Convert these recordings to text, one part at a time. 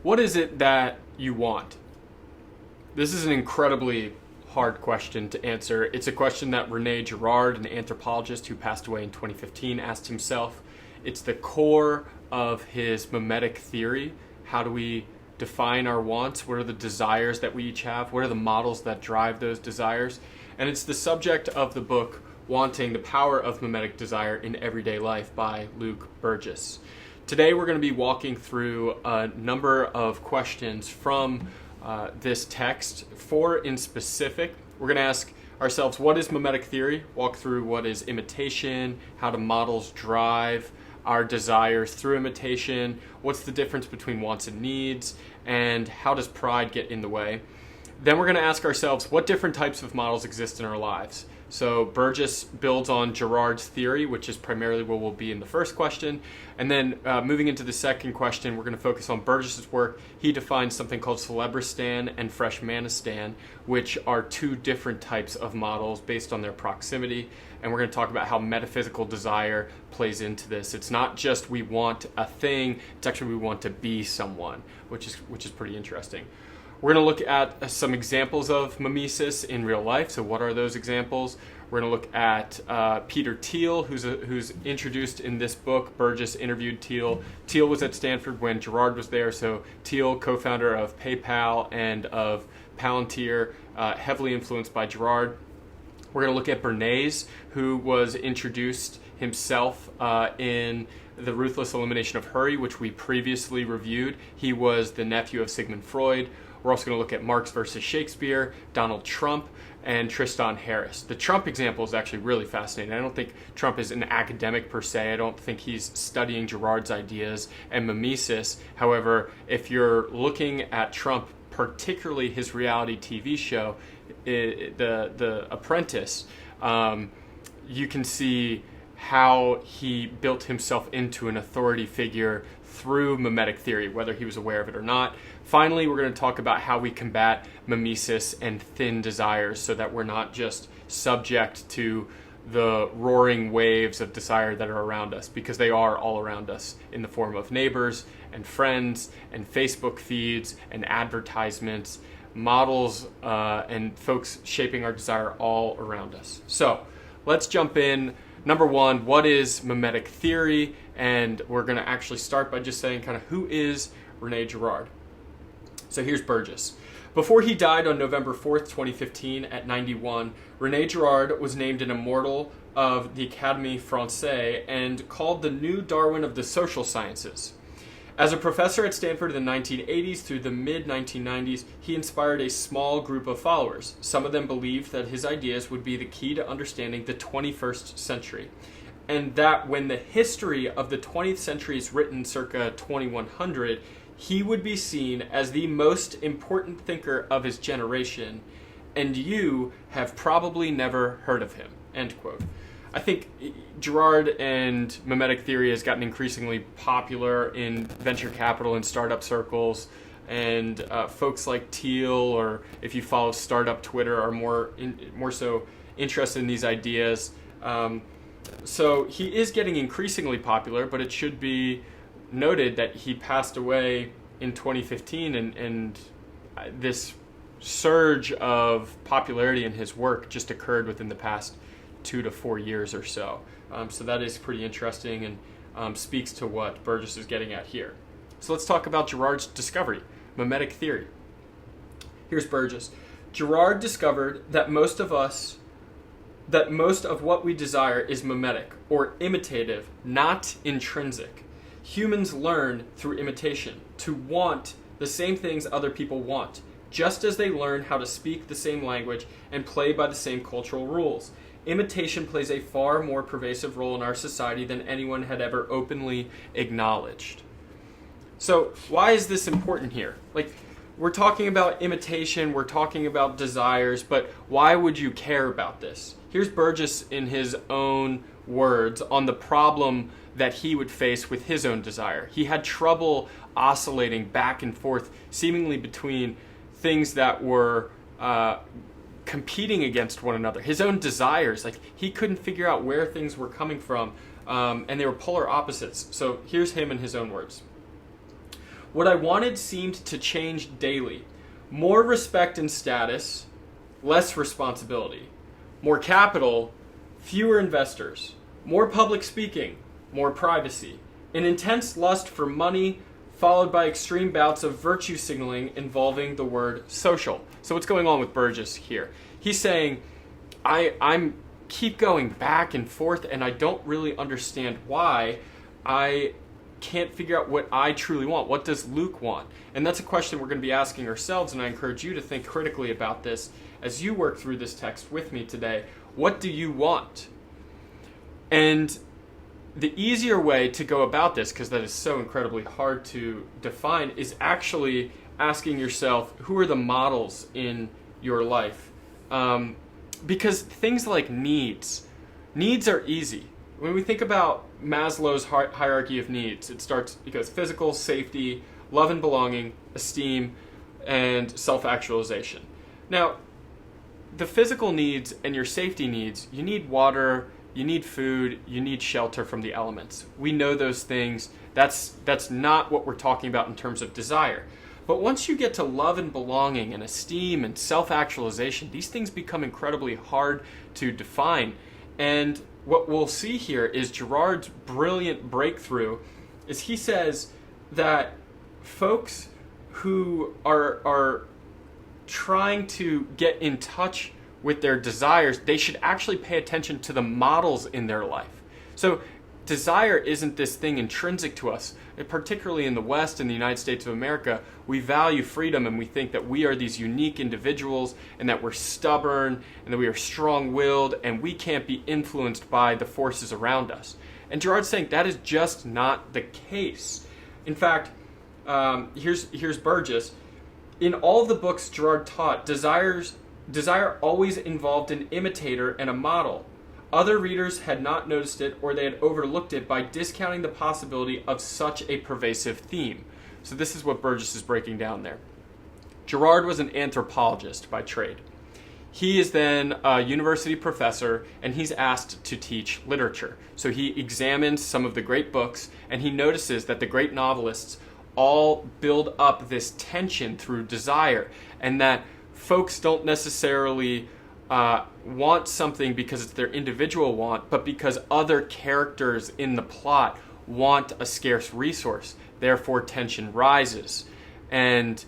What is it that you want? This is an incredibly hard question to answer. It's a question that René Girard, an anthropologist who passed away in 2015, asked himself. It's the core of his mimetic theory. How do we define our wants? What are the desires that we each have? What are the models that drive those desires? And it's the subject of the book Wanting, the Power of Mimetic Desire in Everyday Life by Luke Burgis. Today we're going to be walking through a number of questions from this text, 4 in specific. We're going to ask ourselves, what is mimetic theory? Walk through what is imitation, how do models drive our desires through imitation, what's the difference between wants and needs, and how does pride get in the way? Then we're going to ask ourselves, what different types of models exist in our lives? So Burgis builds on Girard's theory, which is primarily what will be in the first question. And then moving into the second question, we're going to focus on Burgis's work. He defines something called Celebristan and Freshmanistan, which are 2 different types of models based on their proximity. And we're going to talk about how metaphysical desire plays into this. It's not just we want a thing, it's actually we want to be someone, which is pretty interesting. We're going to look at some examples of mimesis in real life. So what are those examples? We're going to look at Peter Thiel, who's introduced in this book. Burgis interviewed Thiel. Thiel was at Stanford when Girard was there. So Thiel, co-founder of PayPal and of Palantir, heavily influenced by Girard. We're going to look at Bernays, who was introduced himself in The Ruthless Elimination of Hurry, which we previously reviewed. He was the nephew of Sigmund Freud. We're also going to look at Marx versus Shakespeare, Donald Trump, and Tristan Harris. The Trump example is actually really fascinating. I don't think Trump is an academic per se. I don't think he's studying Girard's ideas and mimesis. However, if you're looking at Trump, particularly his reality TV show, the Apprentice, you can see how he built himself into an authority figure through mimetic theory, whether he was aware of it or not. Finally, we're going to talk about how we combat mimesis and thin desires so that we're not just subject to the roaring waves of desire that are around us, because they are all around us in the form of neighbors and friends and Facebook feeds and advertisements, models and folks shaping our desire all around us. So let's jump in. Number 1, what is mimetic theory? And we're going to actually start by just saying kind of who is René Girard. So here's Burgis. Before he died on November 4th, 2015 at 91, René Girard was named an immortal of the Académie Française and called the new Darwin of the social sciences. As a professor at Stanford in the 1980s through the mid-1990s, he inspired a small group of followers. Some of them believed that his ideas would be the key to understanding the 21st century, and that when the history of the 20th century is written circa 2100, he would be seen as the most important thinker of his generation, and you have probably never heard of him, end quote. I think Girard and mimetic theory has gotten increasingly popular in venture capital and startup circles, and folks like Thiel, or if you follow startup Twitter, are more so interested in these ideas. So he is getting increasingly popular, but it should be noted that he passed away in 2015, and this surge of popularity in his work just occurred within the past 2 to 4 years or so. So that is pretty interesting and speaks to what Burgis is getting at here. So let's talk about Girard's discovery, mimetic theory. Here's Burgis. Girard discovered that most of what we desire is mimetic or imitative, not intrinsic. Humans learn through imitation to want the same things other people want, just as they learn how to speak the same language and play by the same cultural rules. Imitation plays a far more pervasive role in our society than anyone had ever openly acknowledged. So why is this important here? We're talking about imitation, we're talking about desires, but why would you care about this? Here's Burgis in his own words on the problem that he would face with his own desire. He had trouble oscillating back and forth, seemingly between things that were competing against one another. His own desires, he couldn't figure out where things were coming from, and they were polar opposites. So here's him in his own words. What I wanted seemed to change daily. More respect and status, less responsibility. More capital, fewer investors. More public speaking, more privacy. An intense lust for money, followed by extreme bouts of virtue signaling involving the word social. So what's going on with Burgis here? He's saying, I'm keep going back and forth, and I don't really understand why. I can't figure out what I truly want. What does Luke want? And that's a question we're going to be asking ourselves, and I encourage you to think critically about this as you work through this text with me today. What do you want? And the easier way to go about this, because that is so incredibly hard to define, is actually asking yourself, who are the models in your life? Because things like needs are easy. When we think about Maslow's hierarchy of needs, it goes physical, safety, love and belonging, esteem, and self-actualization. Now, the physical needs and your safety needs, you need water, you need food, you need shelter from the elements. We know those things. That's not what we're talking about in terms of desire. But once you get to love and belonging and esteem and self-actualization, these things become incredibly hard to define. And what we'll see here is Girard's brilliant breakthrough is he says that folks who are trying to get in touch with their desires, they should actually pay attention to the models in their life. So desire isn't this thing intrinsic to us. Particularly in the West, in the United States of America, we value freedom and we think that we are these unique individuals and that we're stubborn and that we are strong-willed and we can't be influenced by the forces around us. And Girard's saying that is just not the case. In fact, here's Burgis. In all of the books Girard taught, desire always involved an imitator and a model. Other readers had not noticed it, or they had overlooked it by discounting the possibility of such a pervasive theme. So this is what Burgis is breaking down there. Girard was an anthropologist by trade. He is then a university professor, and he's asked to teach literature. So he examines some of the great books, and he notices that the great novelists all build up this tension through desire, and that folks don't necessarily want something because it's their individual want, but because other characters in the plot want a scarce resource. Therefore, tension rises. And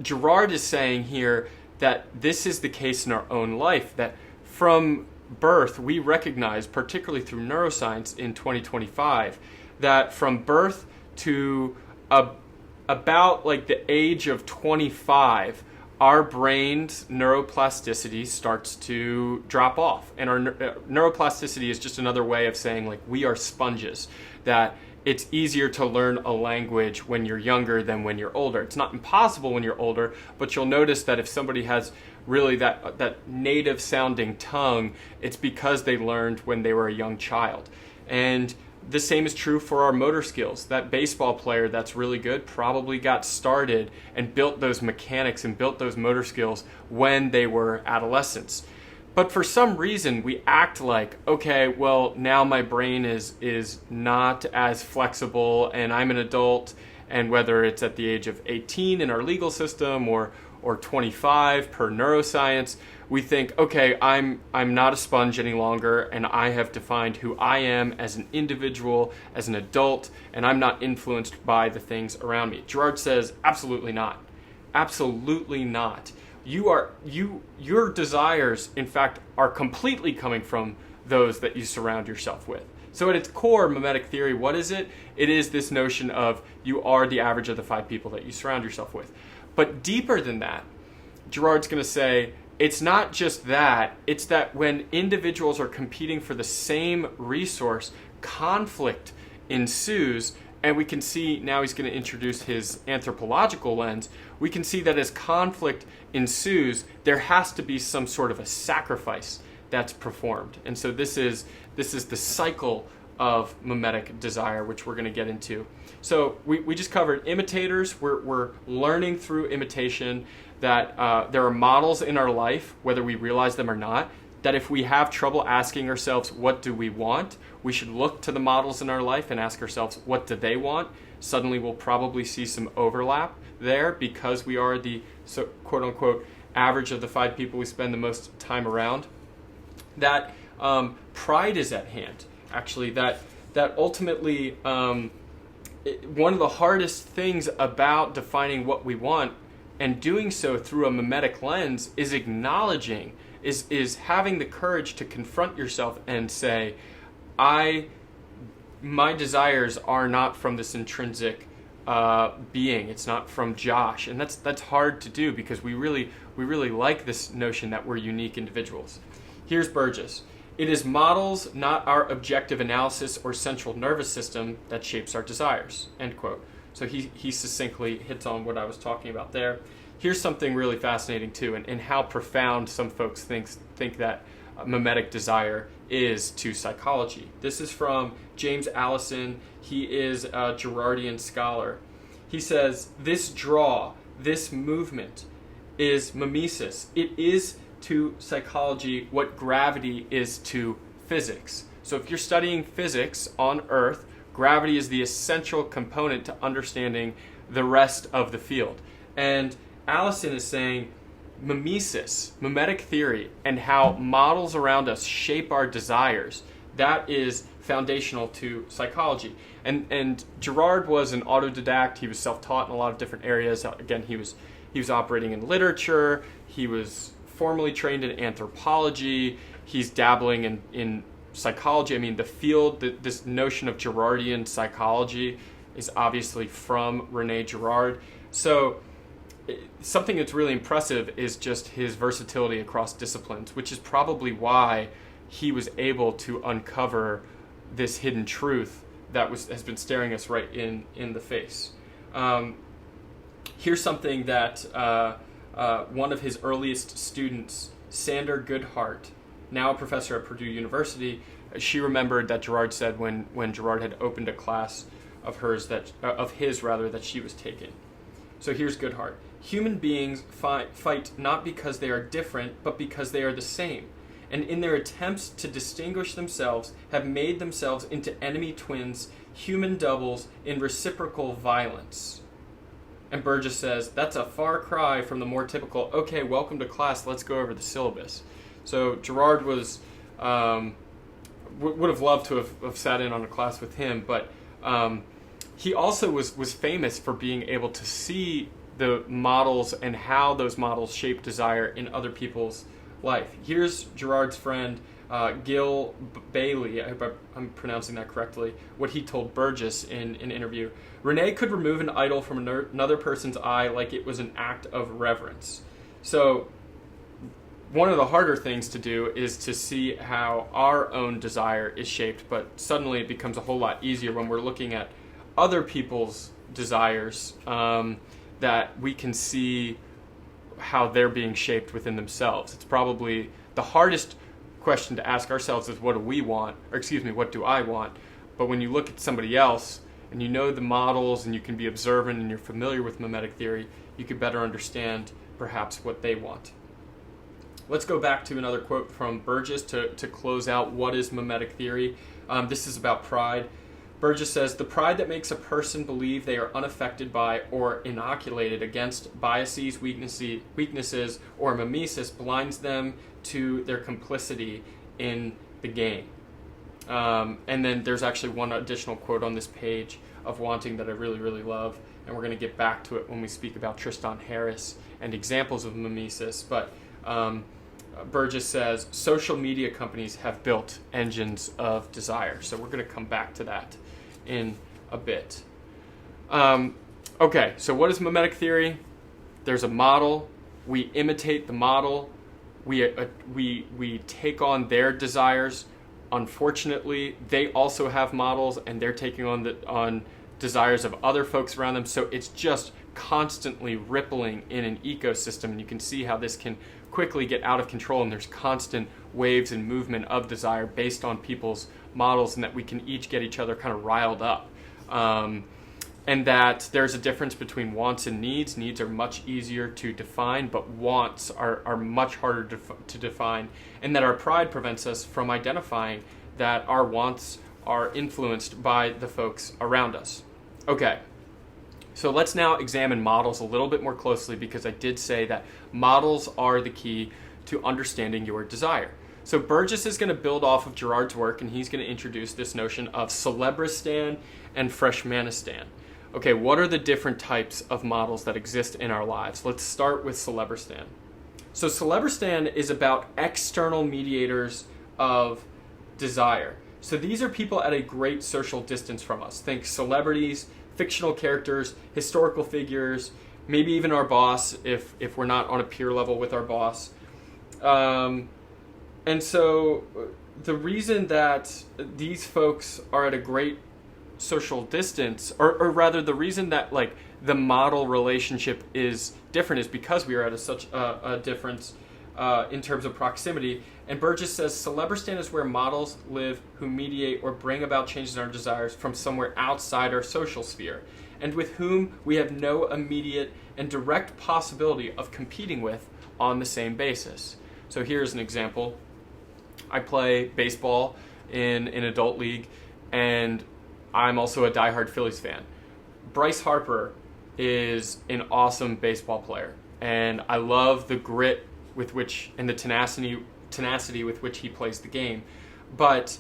Girard is saying here that this is the case in our own life, that from birth we recognize, particularly through neuroscience in 2025, that from birth to about like the age of 25, our brain's neuroplasticity starts to drop off. And our neuroplasticity is just another way of saying, like, we are sponges, that it's easier to learn a language when you're younger than when you're older. It's not impossible when you're older, but you'll notice that if somebody has really that native sounding tongue, it's because they learned when they were a young child. And the same is true for our motor skills. That baseball player that's really good probably got started and built those mechanics and built those motor skills when they were adolescents. But for some reason, we act like, okay, well, now my brain is not as flexible and I'm an adult, and whether it's at the age of 18 in our legal system or 25 per neuroscience, we think, okay, I'm not a sponge any longer, and I have defined who I am as an individual, as an adult, and I'm not influenced by the things around me. Girard says, absolutely not. Absolutely not. Your desires, in fact, are completely coming from those that you surround yourself with. So at its core, mimetic theory, what is it? It is this notion of you are the average of the 5 people that you surround yourself with. But deeper than that, Girard's going to say, it's not just that, it's that when individuals are competing for the same resource, conflict ensues, and we can see, now he's going to introduce his anthropological lens, we can see that as conflict ensues, there has to be some sort of a sacrifice that's performed. And so this is the cycle of mimetic desire, which we're going to get into. So we just covered imitators. We're learning through imitation that there are models in our life, whether we realize them or not, that if we have trouble asking ourselves, what do we want? We should look to the models in our life and ask ourselves, what do they want? suddenly we'll probably see some overlap there because we are the quote unquote average of the 5 people we spend the most time around. That pride is at hand, actually, that ultimately one of the hardest things about defining what we want and doing so through a mimetic lens is acknowledging, is having the courage to confront yourself and say, my desires are not from this intrinsic being. It's not from Josh, and that's hard to do because we really like this notion that we're unique individuals. Here's Burgis. It is models, not our objective analysis or central nervous system, that shapes our desires. End quote. So he succinctly hits on what I was talking about there. Here's something really fascinating too, and how profound some folks think that mimetic desire is to psychology. This is from James Allison. He is a Girardian scholar. He says, this draw, this movement is mimesis. It is to psychology what gravity is to physics. So if you're studying physics on Earth, gravity is the essential component to understanding the rest of the field. And Allison is saying mimesis, mimetic theory, and how models around us shape our desires, that is foundational to psychology. And Girard was an autodidact. He was self-taught in a lot of different areas. Again, he was operating in literature. He was formally trained in anthropology. He's dabbling in psychology. I mean, the field, this notion of Girardian psychology is obviously from René Girard. So something that's really impressive is just his versatility across disciplines, which is probably why he was able to uncover this hidden truth that has been staring us right in the face. Here's something that one of his earliest students, Sander Goodhart, now a professor at Purdue University, she remembered that Girard said when Girard had opened a class of his that she was taking. So here's Goodhart. Human beings fight not because they are different, but because they are the same, and in their attempts to distinguish themselves have made themselves into enemy twins, human doubles in reciprocal violence. And Burgis says, that's a far cry from the more typical, okay, welcome to class, let's go over the syllabus. So Girard was would have loved to have sat in on a class with him, but he also was famous for being able to see the models and how those models shape desire in other people's life. Here's Girard's friend, Gil Bailey, I hope I'm pronouncing that correctly, what he told Burgis in an interview. René could remove an idol from another person's eye like it was an act of reverence. So one of the harder things to do is to see how our own desire is shaped, but suddenly it becomes a whole lot easier when we're looking at other people's desires, that we can see how they're being shaped within themselves. It's probably the hardest question to ask ourselves is what do we want, or excuse me, what do I want? But when you look at somebody else and you know the models and you can be observant and you're familiar with mimetic theory, you can better understand perhaps what they want. Let's go back to another quote from Burgis to close out what is mimetic theory. This is about pride. Burgis says, the pride that makes a person believe they are unaffected by or inoculated against biases, weaknesses, or mimesis blinds them to their complicity in the game. And then there's actually one additional quote on this page of wanting that I really, really love, and we're going to get back to it when we speak about Tristan Harris and examples of mimesis. But Burgis says, social media companies have built engines of desire. So we're going to come back to that in a bit. Okay, so what is mimetic theory? There's a model. We imitate the model. We take on their desires. Unfortunately, they also have models, and they're taking on desires of other folks around them. So it's just constantly rippling in an ecosystem, and you can see how this can quickly get out of control, and there's constant waves and movement of desire based on people's models, and that we can each get each other kind of riled up. And that there's a difference between wants and needs. Needs are much easier to define, but wants are much harder to define, and that our pride prevents us from identifying that our wants are influenced by the folks around us. Okay, So let's now examine models a little bit more closely, because I did say that models are the key to understanding your desire. So Burgis is going to build off of Girard's work, and he's going to introduce this notion of Celebristan and Freshmanistan. Okay, what are the different types of models that exist in our lives? Let's start with Celebristan. So Celebristan is about external mediators of desire. So these are people at a great social distance from us. Think celebrities, fictional characters, historical figures, maybe even our boss if we're not on a peer level with our boss. And so the reason that these folks are at a great social distance, or rather the reason that like the model relationship is different, is because we are at such a difference in terms of proximity. And Burgis says Celebristan is where models live who mediate or bring about changes in our desires from somewhere outside our social sphere, and with whom we have no immediate and direct possibility of competing with on the same basis. So here's an example. I play baseball in an adult league, and I'm also a diehard Phillies fan. Bryce Harper is an awesome baseball player, and I love the grit with which and the tenacity with which he plays the game. But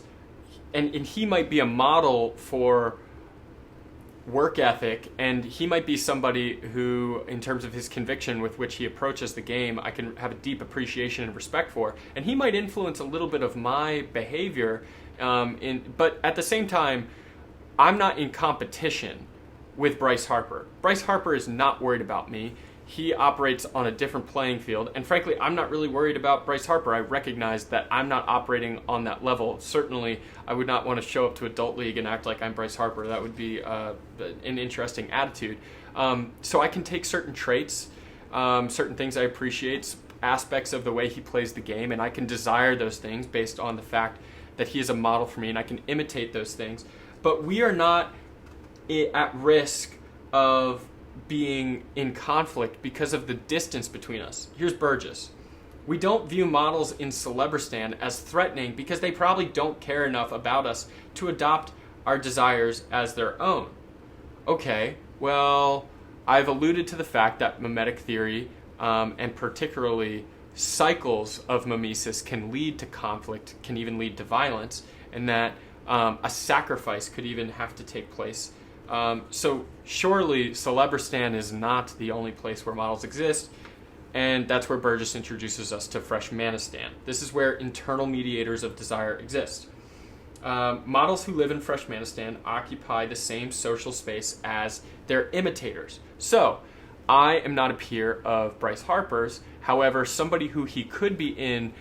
and he might be a model for work ethic, and he might be somebody who, in terms of his conviction with which he approaches the game, I can have a deep appreciation and respect for, and he might influence a little bit of my behavior. But at the same time, I'm not in competition with Bryce Harper. Bryce Harper is not worried about me. He operates on a different playing field, and frankly, I'm not really worried about Bryce Harper. I recognize that I'm not operating on that level. Certainly, I would not want to show up to Adult League and act like I'm Bryce Harper. That would be an interesting attitude. So I can take certain traits, certain things I appreciate, aspects of the way he plays the game, and I can desire those things based on the fact that he is a model for me, and I can imitate those things. But we are not at risk of being in conflict because of the distance between us. Here's Burgis. We don't view models in Celebristan as threatening because they probably don't care enough about us to adopt our desires as their own. Okay, well, I've alluded to the fact that mimetic theory, and particularly cycles of mimesis, can lead to conflict, can even lead to violence, and that a sacrifice could even have to take place. So surely Celebristan is not the only place where models exist, and that's where Burgis introduces us to Freshmanistan. This is where internal mediators of desire exist. Models who live in Freshmanistan occupy the same social space as their imitators. So I am not a peer of Bryce Harper's. However, somebody who he could be in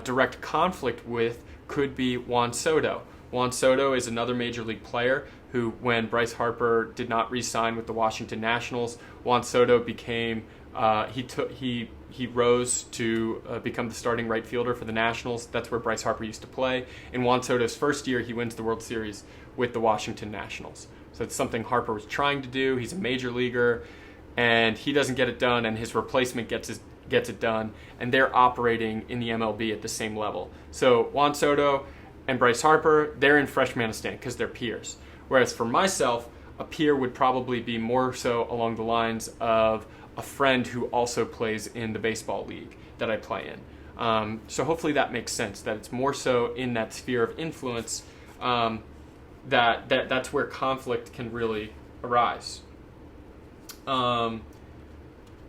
direct conflict with could be Juan Soto. Juan Soto is another major league player who, when Bryce Harper did not re-sign with the Washington Nationals, Juan Soto became he rose to become the starting right fielder for the Nationals. That's where Bryce Harper used to play. In Juan Soto's first year, he wins the World Series with the Washington Nationals. So it's something Harper was trying to do. He's a major leaguer, and he doesn't get it done, and his replacement gets it done, and they're operating in the MLB at the same level. So Juan Soto and Bryce Harper, they're in Freshmanistan because they're peers. Whereas for myself, a peer would probably be more so along the lines of a friend who also plays in the baseball league that I play in. So hopefully that makes sense, that it's more so in that sphere of influence that's where conflict can really arise.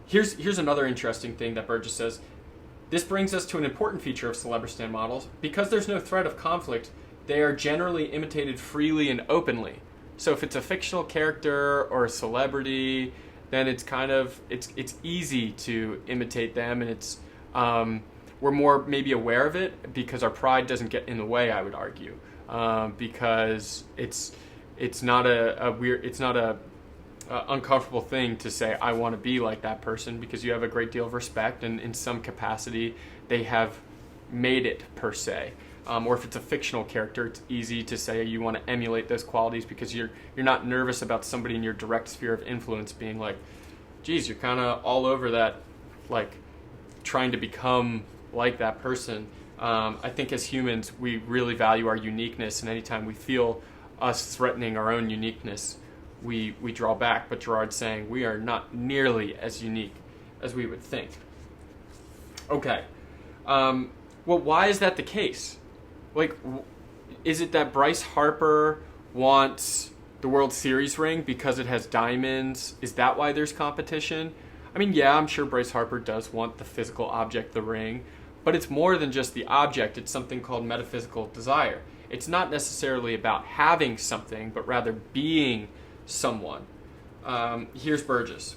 Here's another interesting thing that Burgis says. This brings us to an important feature of Celebristan models. Because there's no threat of conflict, they are generally imitated freely and openly. So if it's a fictional character or a celebrity, then it's kind of it's easy to imitate them, and it's we're more maybe aware of it because our pride doesn't get in the way, I would argue, because it's not a uncomfortable thing to say I want to be like that person, because you have a great deal of respect, and in some capacity they have made it per se. Or if it's a fictional character, it's easy to say you want to emulate those qualities because you're not nervous about somebody in your direct sphere of influence being like, geez, you're kind of all over that, like trying to become like that person. I think as humans, we really value our uniqueness, and anytime we feel us threatening our own uniqueness, we draw back. But Girard's saying we are not nearly as unique as we would think. Okay. Well, why is that the case? Like, is it that Bryce Harper wants the World Series ring because it has diamonds? Is that why there's competition? I mean, yeah, I'm sure Bryce Harper does want the physical object, the ring, but it's more than just the object. It's something called metaphysical desire. It's not necessarily about having something, but rather being someone. Here's Burgis.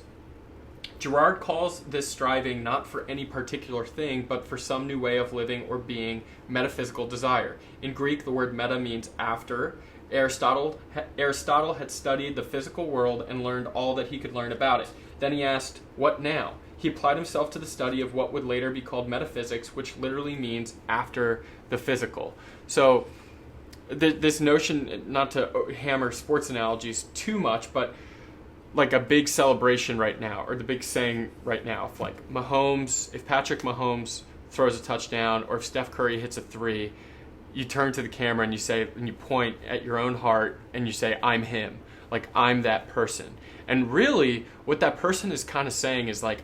Girard calls this striving not for any particular thing, but for some new way of living or being metaphysical desire. In Greek, the word meta means after. Aristotle had studied the physical world and learned all that he could learn about it. Then he asked, what now? He applied himself to the study of what would later be called metaphysics, which literally means after the physical. So this notion, not to hammer sports analogies too much, but like a big celebration right now, or the big saying right now, if like if Patrick Mahomes throws a touchdown, or if Steph Curry hits a three, you turn to the camera and you point at your own heart and you say, I'm him. Like, I'm that person. And really, what that person is kind of saying is like,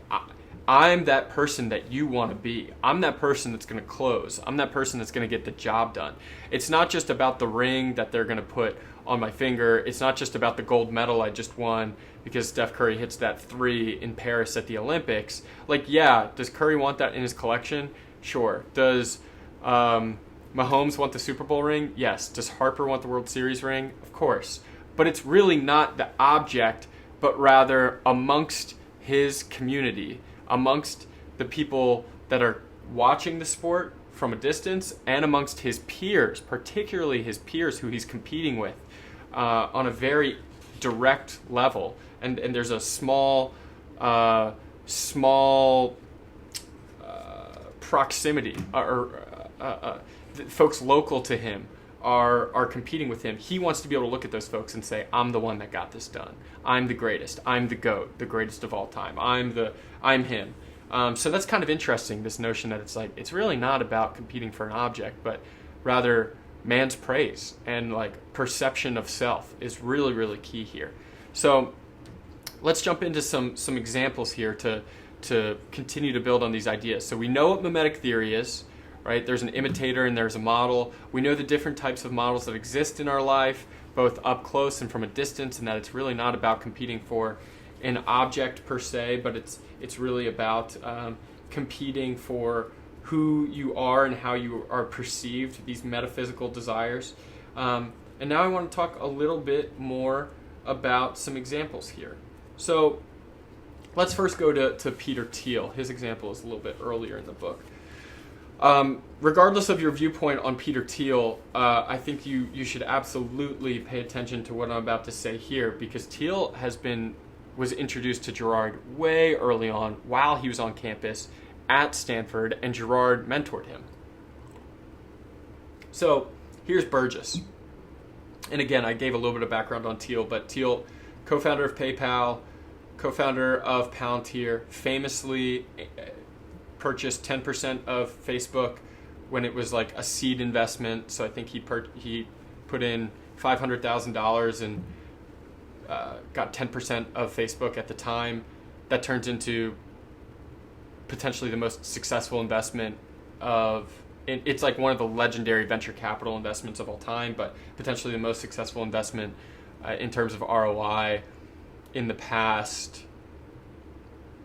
I'm that person that you want to be. I'm that person that's going to close. I'm that person that's going to get the job done. It's not just about the ring that they're going to put on my finger. It's not just about the gold medal I just won because Steph Curry hits that three in Paris at the Olympics. Like, yeah, does Curry want that in his collection? Sure. Does Mahomes want the Super Bowl ring? Yes. Does Harper want the World Series ring? Of course. But it's really not the object, but rather amongst his community, amongst the people that are watching the sport from a distance, and amongst his peers, particularly his peers who he's competing with on a very direct level. And there's a small proximity, folks local to him are competing with him. He wants to be able to look at those folks and say, I'm the one that got this done. I'm the greatest. I'm the GOAT, the greatest of all time. I'm him. So that's kind of interesting, this notion that it's really not about competing for an object, but rather man's praise and like perception of self is really, really key here. So let's jump into some examples here to continue to build on these ideas. So we know what mimetic theory is. Right? There's an imitator and there's a model. We know the different types of models that exist in our life, both up close and from a distance, and that it's really not about competing for an object per se, but it's really about competing for who you are and how you are perceived, these metaphysical desires. And now I want to talk a little bit more about some examples here. So let's first go to Peter Thiel. His example is a little bit earlier in the book. Regardless of your viewpoint on Peter Thiel, I think you should absolutely pay attention to what I'm about to say here, because Thiel was introduced to Girard way early on while he was on campus at Stanford, and Girard mentored him. So here's Burgis. And again, I gave a little bit of background on Thiel, but Thiel, co-founder of PayPal, co-founder of Palantir, famously purchased 10% of Facebook when it was like a seed investment. So I think he put in $500,000 and got 10% of Facebook at the time. That turns into potentially the most successful investment it's like one of the legendary venture capital investments of all time, but potentially the most successful investment in terms of ROI in the past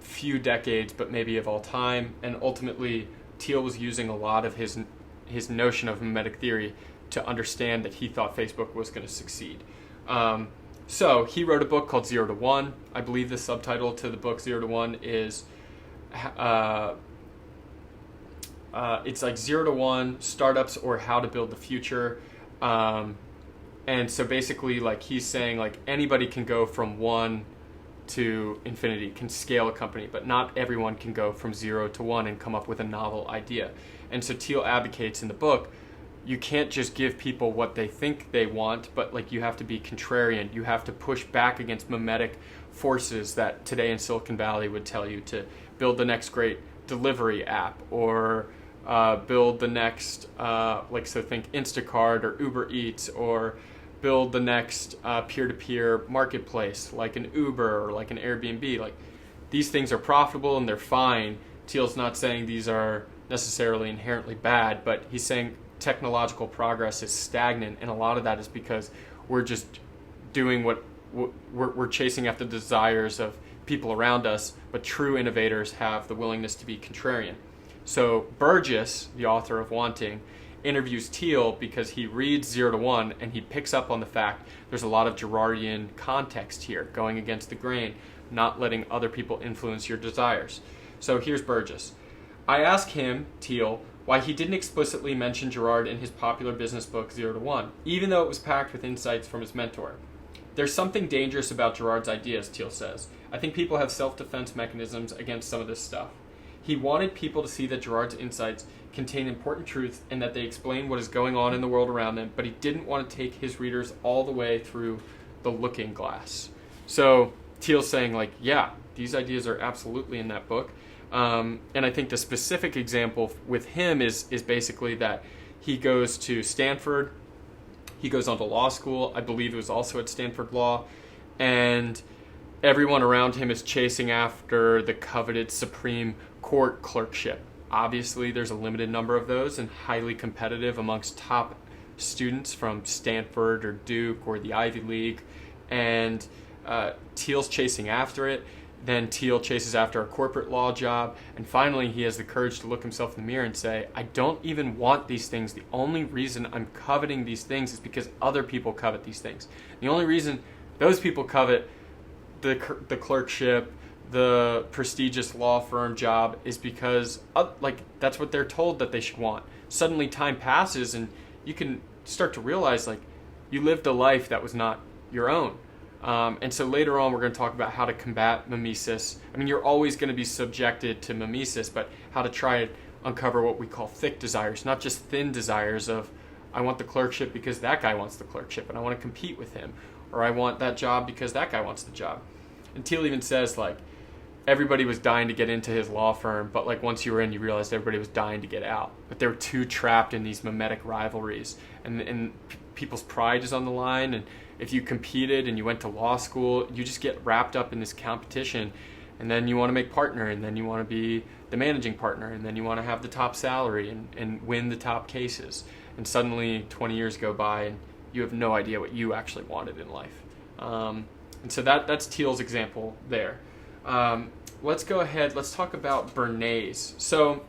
few decades, but maybe of all time. And ultimately, Thiel was using a lot of his notion of mimetic theory to understand that he thought Facebook was going to succeed. So he wrote a book called 0 to 1. I believe the subtitle to the book 0 to 1 is it's like 0 to 1 startups or how to build the future. And so basically, like, he's saying like anybody can go from 1 to infinity, can scale a company, but not everyone can go from 0 to 1 and come up with a novel idea. And so Thiel advocates in the book, you can't just give people what they think they want, but like you have to be contrarian. You have to push back against mimetic forces that today in Silicon Valley would tell you to build the next great delivery app, or build the next, so think Instacart or Uber Eats, or build the next peer-to-peer marketplace, like an Uber or like an Airbnb. Like, these things are profitable and they're fine. Thiel's not saying these are necessarily inherently bad, but he's saying technological progress is stagnant, and a lot of that is because we're just doing what we're chasing after the desires of people around us, but true innovators have the willingness to be contrarian. So Burgis, the author of Wanting, interviews Thiel because he reads 0 to 1 and he picks up on the fact there's a lot of Girardian context here, going against the grain, not letting other people influence your desires. So here's Burgis. I asked him, Thiel, why he didn't explicitly mention Girard in his popular business book 0 to 1, even though it was packed with insights from his mentor. There's something dangerous about Girard's ideas, Thiel says. I think people have self-defense mechanisms against some of this stuff. He wanted people to see that Girard's insights contain important truths and that they explain what is going on in the world around them, but he didn't want to take his readers all the way through the looking glass. So Thiel's saying, like, yeah, these ideas are absolutely in that book. And I think the specific example with him is basically that he goes to Stanford, he goes on to law school, I believe it was also at Stanford Law, and everyone around him is chasing after the coveted Supreme Court clerkship. Obviously, there's a limited number of those and highly competitive amongst top students from Stanford or Duke or the Ivy League, and Thiel's chasing after it. Then Thiel chases after a corporate law job, and finally he has the courage to look himself in the mirror and say, I don't even want these things. The only reason I'm coveting these things is because other people covet these things. The only reason those people covet the clerkship, the prestigious law firm job, is because that's what they're told that they should want. Suddenly time passes and you can start to realize you lived a life that was not your own. And so later on, we're going to talk about how to combat mimesis. I mean, you're always going to be subjected to mimesis, but how to try and uncover what we call thick desires, not just thin desires of, I want the clerkship because that guy wants the clerkship and I want to compete with him, or I want that job because that guy wants the job. And Thiel even says, everybody was dying to get into his law firm, but once you were in, you realized everybody was dying to get out. But they were too trapped in these mimetic rivalries, and people's pride is on the line, and if you competed and you went to law school, you just get wrapped up in this competition, and then you want to make partner, and then you want to be the managing partner, and then you want to have the top salary and win the top cases. And suddenly 20 years go by and you have no idea what you actually wanted in life. And so that's Thiel's example there. Let's go ahead, let's talk about Bernays. So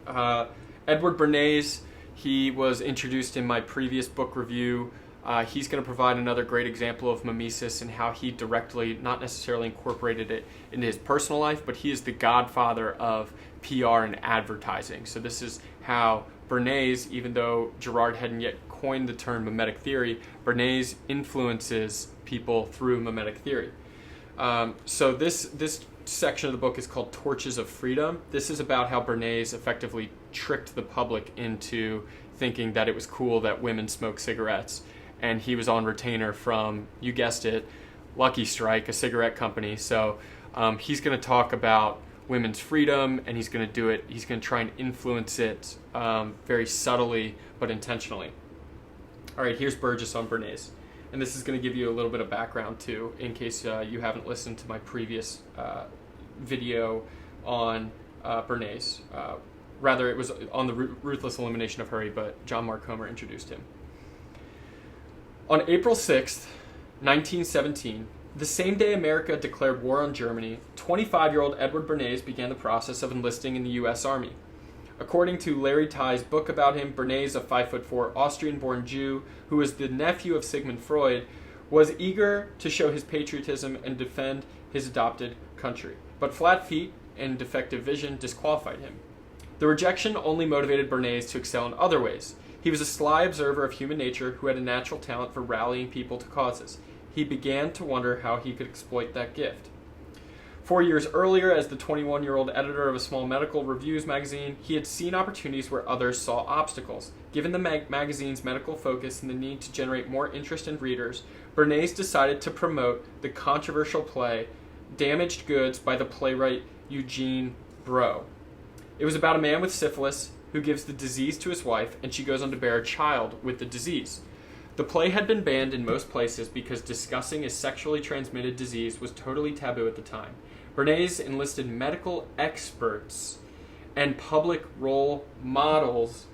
Edward Bernays, he was introduced in my previous book review. He's going to provide another great example of mimesis and how he directly, not necessarily incorporated it into his personal life, but he is the godfather of PR and advertising. So this is how Bernays, even though Girard hadn't yet coined the term mimetic theory, Bernays influences people through mimetic theory. So this section of the book is called Torches of Freedom. This is about how Bernays effectively tricked the public into thinking that it was cool that women smoke cigarettes. And he was on retainer from, you guessed it, Lucky Strike, a cigarette company. So he's going to talk about women's freedom, and he's going to do it. He's going to try and influence it very subtly but intentionally. All right, here's Burgis on Bernays. And this is going to give you a little bit of background too, in case you haven't listened to my previous video on Bernays. Rather, it was on the ruthless elimination of hurry, but John Mark Comer introduced him. On April 6th, 1917, the same day America declared war on Germany, 25-year-old Edward Bernays began the process of enlisting in the U.S. Army. According to Larry Tye's book about him, Bernays, a 5'4" Austrian-born Jew who was the nephew of Sigmund Freud, was eager to show his patriotism and defend his adopted country. But flat feet and defective vision disqualified him. The rejection only motivated Bernays to excel in other ways. He was a sly observer of human nature who had a natural talent for rallying people to causes. He began to wonder how he could exploit that gift. 4 years earlier, as the 21-year-old editor of a small medical reviews magazine, he had seen opportunities where others saw obstacles. Given the magazine's medical focus and the need to generate more interest in readers, Bernays decided to promote the controversial play Damaged Goods by the playwright Eugene Brough. It was about a man with syphilis who gives the disease to his wife, and she goes on to bear a child with the disease. The play had been banned in most places because discussing a sexually transmitted disease was totally taboo at the time. Bernays enlisted medical experts and public role models,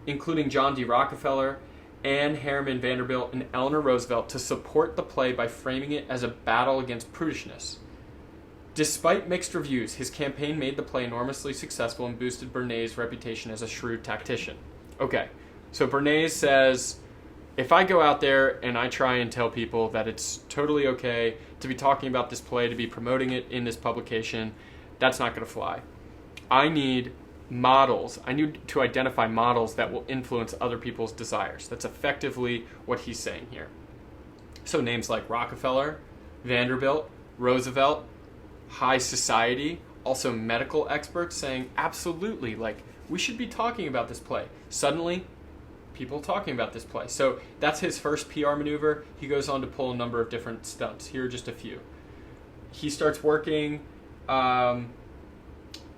including John D. Rockefeller, Anne Harriman Vanderbilt, and Eleanor Roosevelt, to support the play by framing it as a battle against prudishness. Despite mixed reviews, his campaign made the play enormously successful and boosted Bernays' reputation as a shrewd tactician. Okay, so Bernays says, if I go out there and I try and tell people that it's totally okay to be talking about this play, to be promoting it in this publication, that's not going to fly. I need models. I need to identify models that will influence other people's desires. That's effectively what he's saying here. So names like Rockefeller, Vanderbilt, Roosevelt, high society, also medical experts saying, absolutely, like, we should be talking about this play. Suddenly, people talking about this play. So that's his first PR maneuver. He goes on to pull a number of different stunts. Here are just a few. He starts working.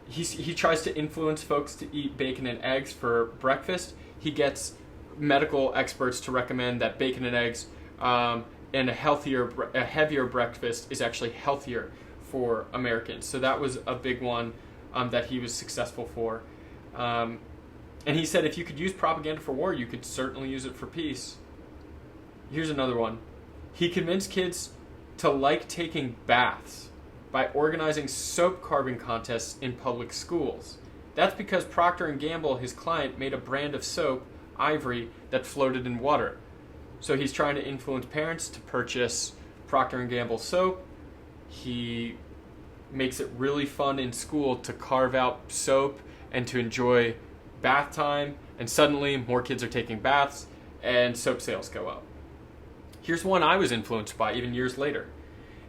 He tries to influence folks to eat bacon and eggs for breakfast. He gets medical experts to recommend that bacon and eggs and a heavier breakfast is actually healthier for Americans. So that was a big one that he was successful for. And he said if you could use propaganda for war, you could certainly use it for peace. Here's another one. He convinced kids to like taking baths by organizing soap carving contests in public schools. That's because Procter & Gamble, his client, made a brand of soap, Ivory, that floated in water. So he's trying to influence parents to purchase Procter & Gamble soap. He makes it really fun in school to carve out soap and to enjoy bath time, and suddenly more kids are taking baths and soap sales go up. Here's one I was influenced by even years later.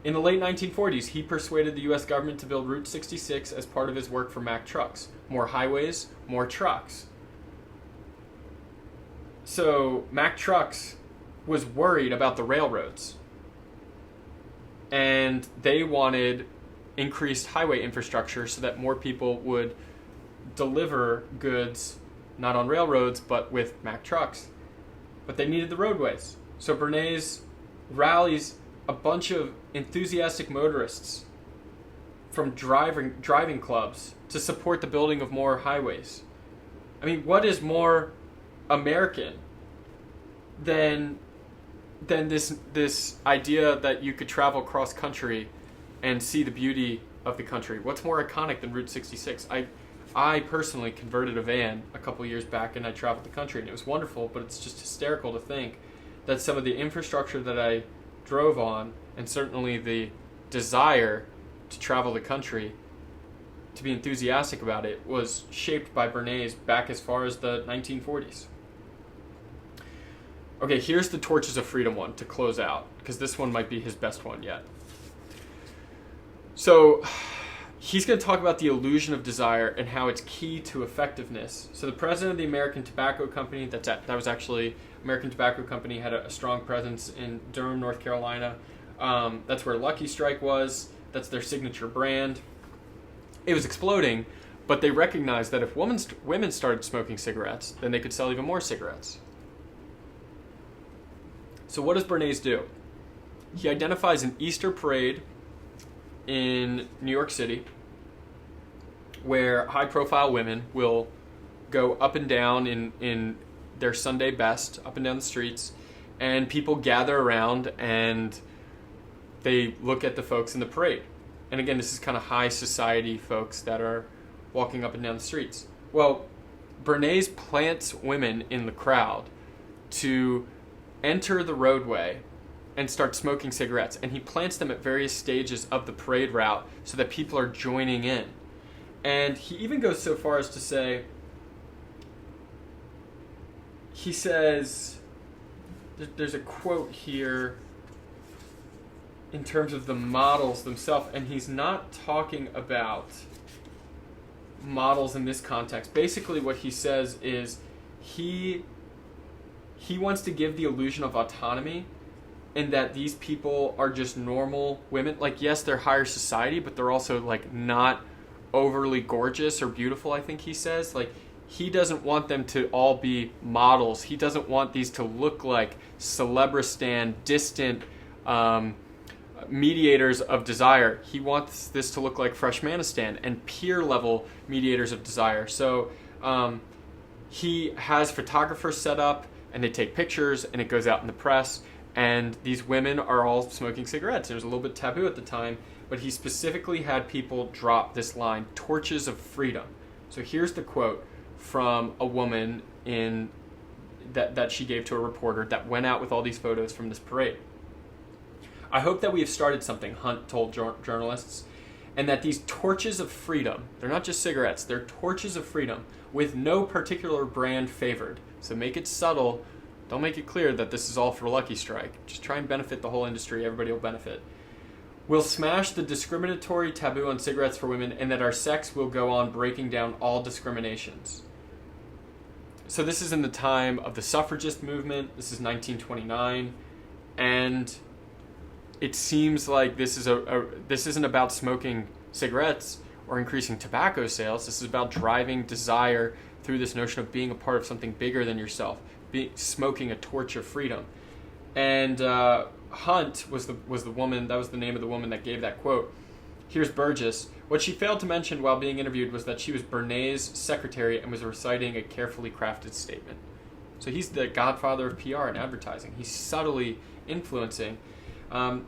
In the late 1940s, he persuaded the U.S. government to build Route 66 as part of his work for Mack trucks. More highways, more trucks. So Mack Trucks was worried about the railroads, and they wanted increased highway infrastructure so that more people would deliver goods not on railroads but with Mack trucks. But they needed the roadways. So Bernays rallies a bunch of enthusiastic motorists from driving clubs to support the building of more highways. I mean, what is more American than this idea that you could travel cross country and see the beauty of the country? What's more iconic than Route 66? I personally converted a van a couple years back and I traveled the country and it was wonderful, but it's just hysterical to think that some of the infrastructure that I drove on, and certainly the desire to travel the country, to be enthusiastic about it, was shaped by Bernays back as far as the 1940s. Okay, here's the Torches of Freedom one to close out, because this one might be his best one yet. So he's going to talk about the illusion of desire and how it's key to effectiveness. So the president of the American Tobacco Company, that was actually, American Tobacco Company had a strong presence in Durham, North Carolina. That's where Lucky Strike was. That's their signature brand. It was exploding, but they recognized that if women started smoking cigarettes, then they could sell even more cigarettes. So what does Bernays do? He identifies an Easter parade in New York City where high-profile women will go up and down in their Sunday best, up and down the streets, and people gather around and they look at the folks in the parade. And again, this is kind of high society folks that are walking up and down the streets. Well, Bernays plants women in the crowd to enter the roadway and start smoking cigarettes. And he plants them at various stages of the parade route so that people are joining in. And he even goes so far as to say, he says, there's a quote here in terms of the models themselves, and he's not talking about models in this context. Basically what he says is he wants to give the illusion of autonomy, and that these people are just normal women. Like, yes, they're higher society, but they're also like not overly gorgeous or beautiful, I think he says. Like, he doesn't want them to all be models. He doesn't want these to look like Celebristan, distant mediators of desire. He wants this to look like Freshmanistan and peer level mediators of desire. So he has photographers set up, and they take pictures, and it goes out in the press, and these women are all smoking cigarettes. It was a little bit taboo at the time, but he specifically had people drop this line, torches of freedom. So here's the quote from a woman in that she gave to a reporter that went out with all these photos from this parade. "I hope that we have started something," Hunt told journalists, "and that these torches of freedom," they're not just cigarettes, they're torches of freedom, with no particular brand favored. So make it subtle. Don't make it clear that this is all for Lucky Strike. Just try and benefit the whole industry. Everybody will benefit. "Will smash the discriminatory taboo on cigarettes for women, and that our sex will go on breaking down all discriminations." So this is in the time of the suffragist movement. This is 1929. And it seems like this isn't about smoking cigarettes or increasing tobacco sales. This is about driving desire through this notion of being a part of something bigger than yourself, smoking a torch of freedom. And Hunt was the woman, that was the name of the woman that gave that quote. Here's Burgis. "What she failed to mention while being interviewed was that she was Bernays' secretary and was reciting a carefully crafted statement." So he's the godfather of PR and advertising. He's subtly influencing. And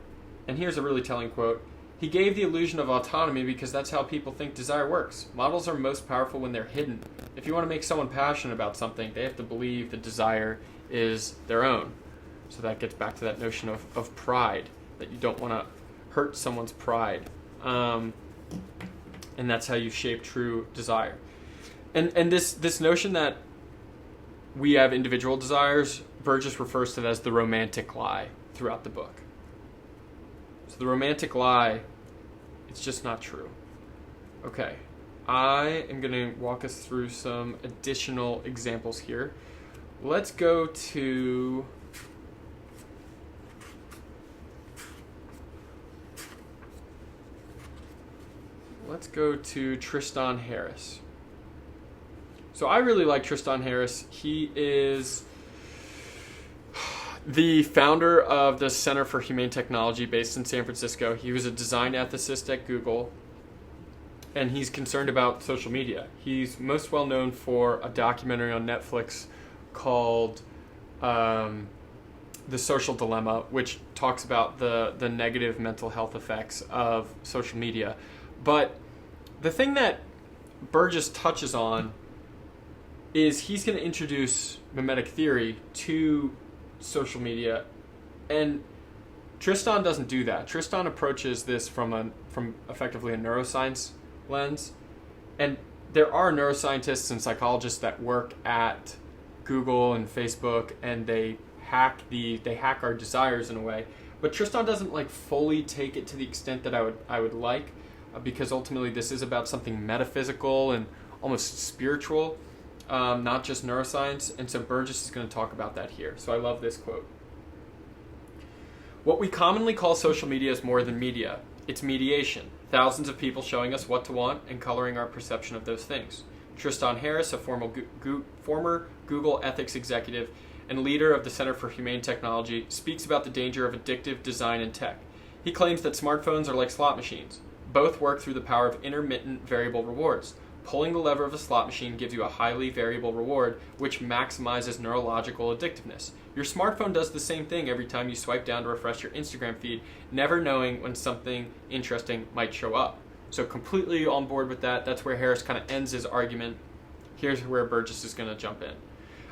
here's a really telling quote. "He gave the illusion of autonomy because that's how people think desire works. Models are most powerful when they're hidden. If you want to make someone passionate about something, they have to believe the desire is their own." So that gets back to that notion of pride, that you don't want to hurt someone's pride. And that's how you shape true desire. And this notion that we have individual desires, Burgis refers to it as the romantic lie throughout the book. So the romantic lie, it's just not true. Okay, I am going to walk us through some additional examples here. Let's go to Tristan Harris. So I really like Tristan Harris. He is the founder of the Center for Humane Technology based in San Francisco. He was a design ethicist at Google, and he's concerned about social media. He's most well known for a documentary on Netflix called The Social Dilemma, which talks about the negative mental health effects of social media. But the thing that Burgis touches on is he's going to introduce mimetic theory to social media, and Tristan doesn't do that. Tristan approaches this from effectively a neuroscience lens, and there are neuroscientists and psychologists that work at Google and Facebook, and they hack our desires in a way. But Tristan doesn't fully take it to the extent that I would like, because ultimately this is about something metaphysical and almost spiritual. Not just neuroscience, and so Burgis is going to talk about that here. So I love this quote. "What we commonly call social media is more than media. It's mediation. Thousands of people showing us what to want and coloring our perception of those things." Tristan Harris, a former Google ethics executive and leader of the Center for Humane Technology, speaks about the danger of addictive design in tech. He claims that smartphones are like slot machines. Both work through the power of intermittent variable rewards. Pulling the lever of a slot machine gives you a highly variable reward, which maximizes neurological addictiveness. Your smartphone does the same thing every time you swipe down to refresh your Instagram feed, never knowing when something interesting might show up. So completely on board with that. That's where Harris kind of ends his argument. Here's where Burgis is going to jump in.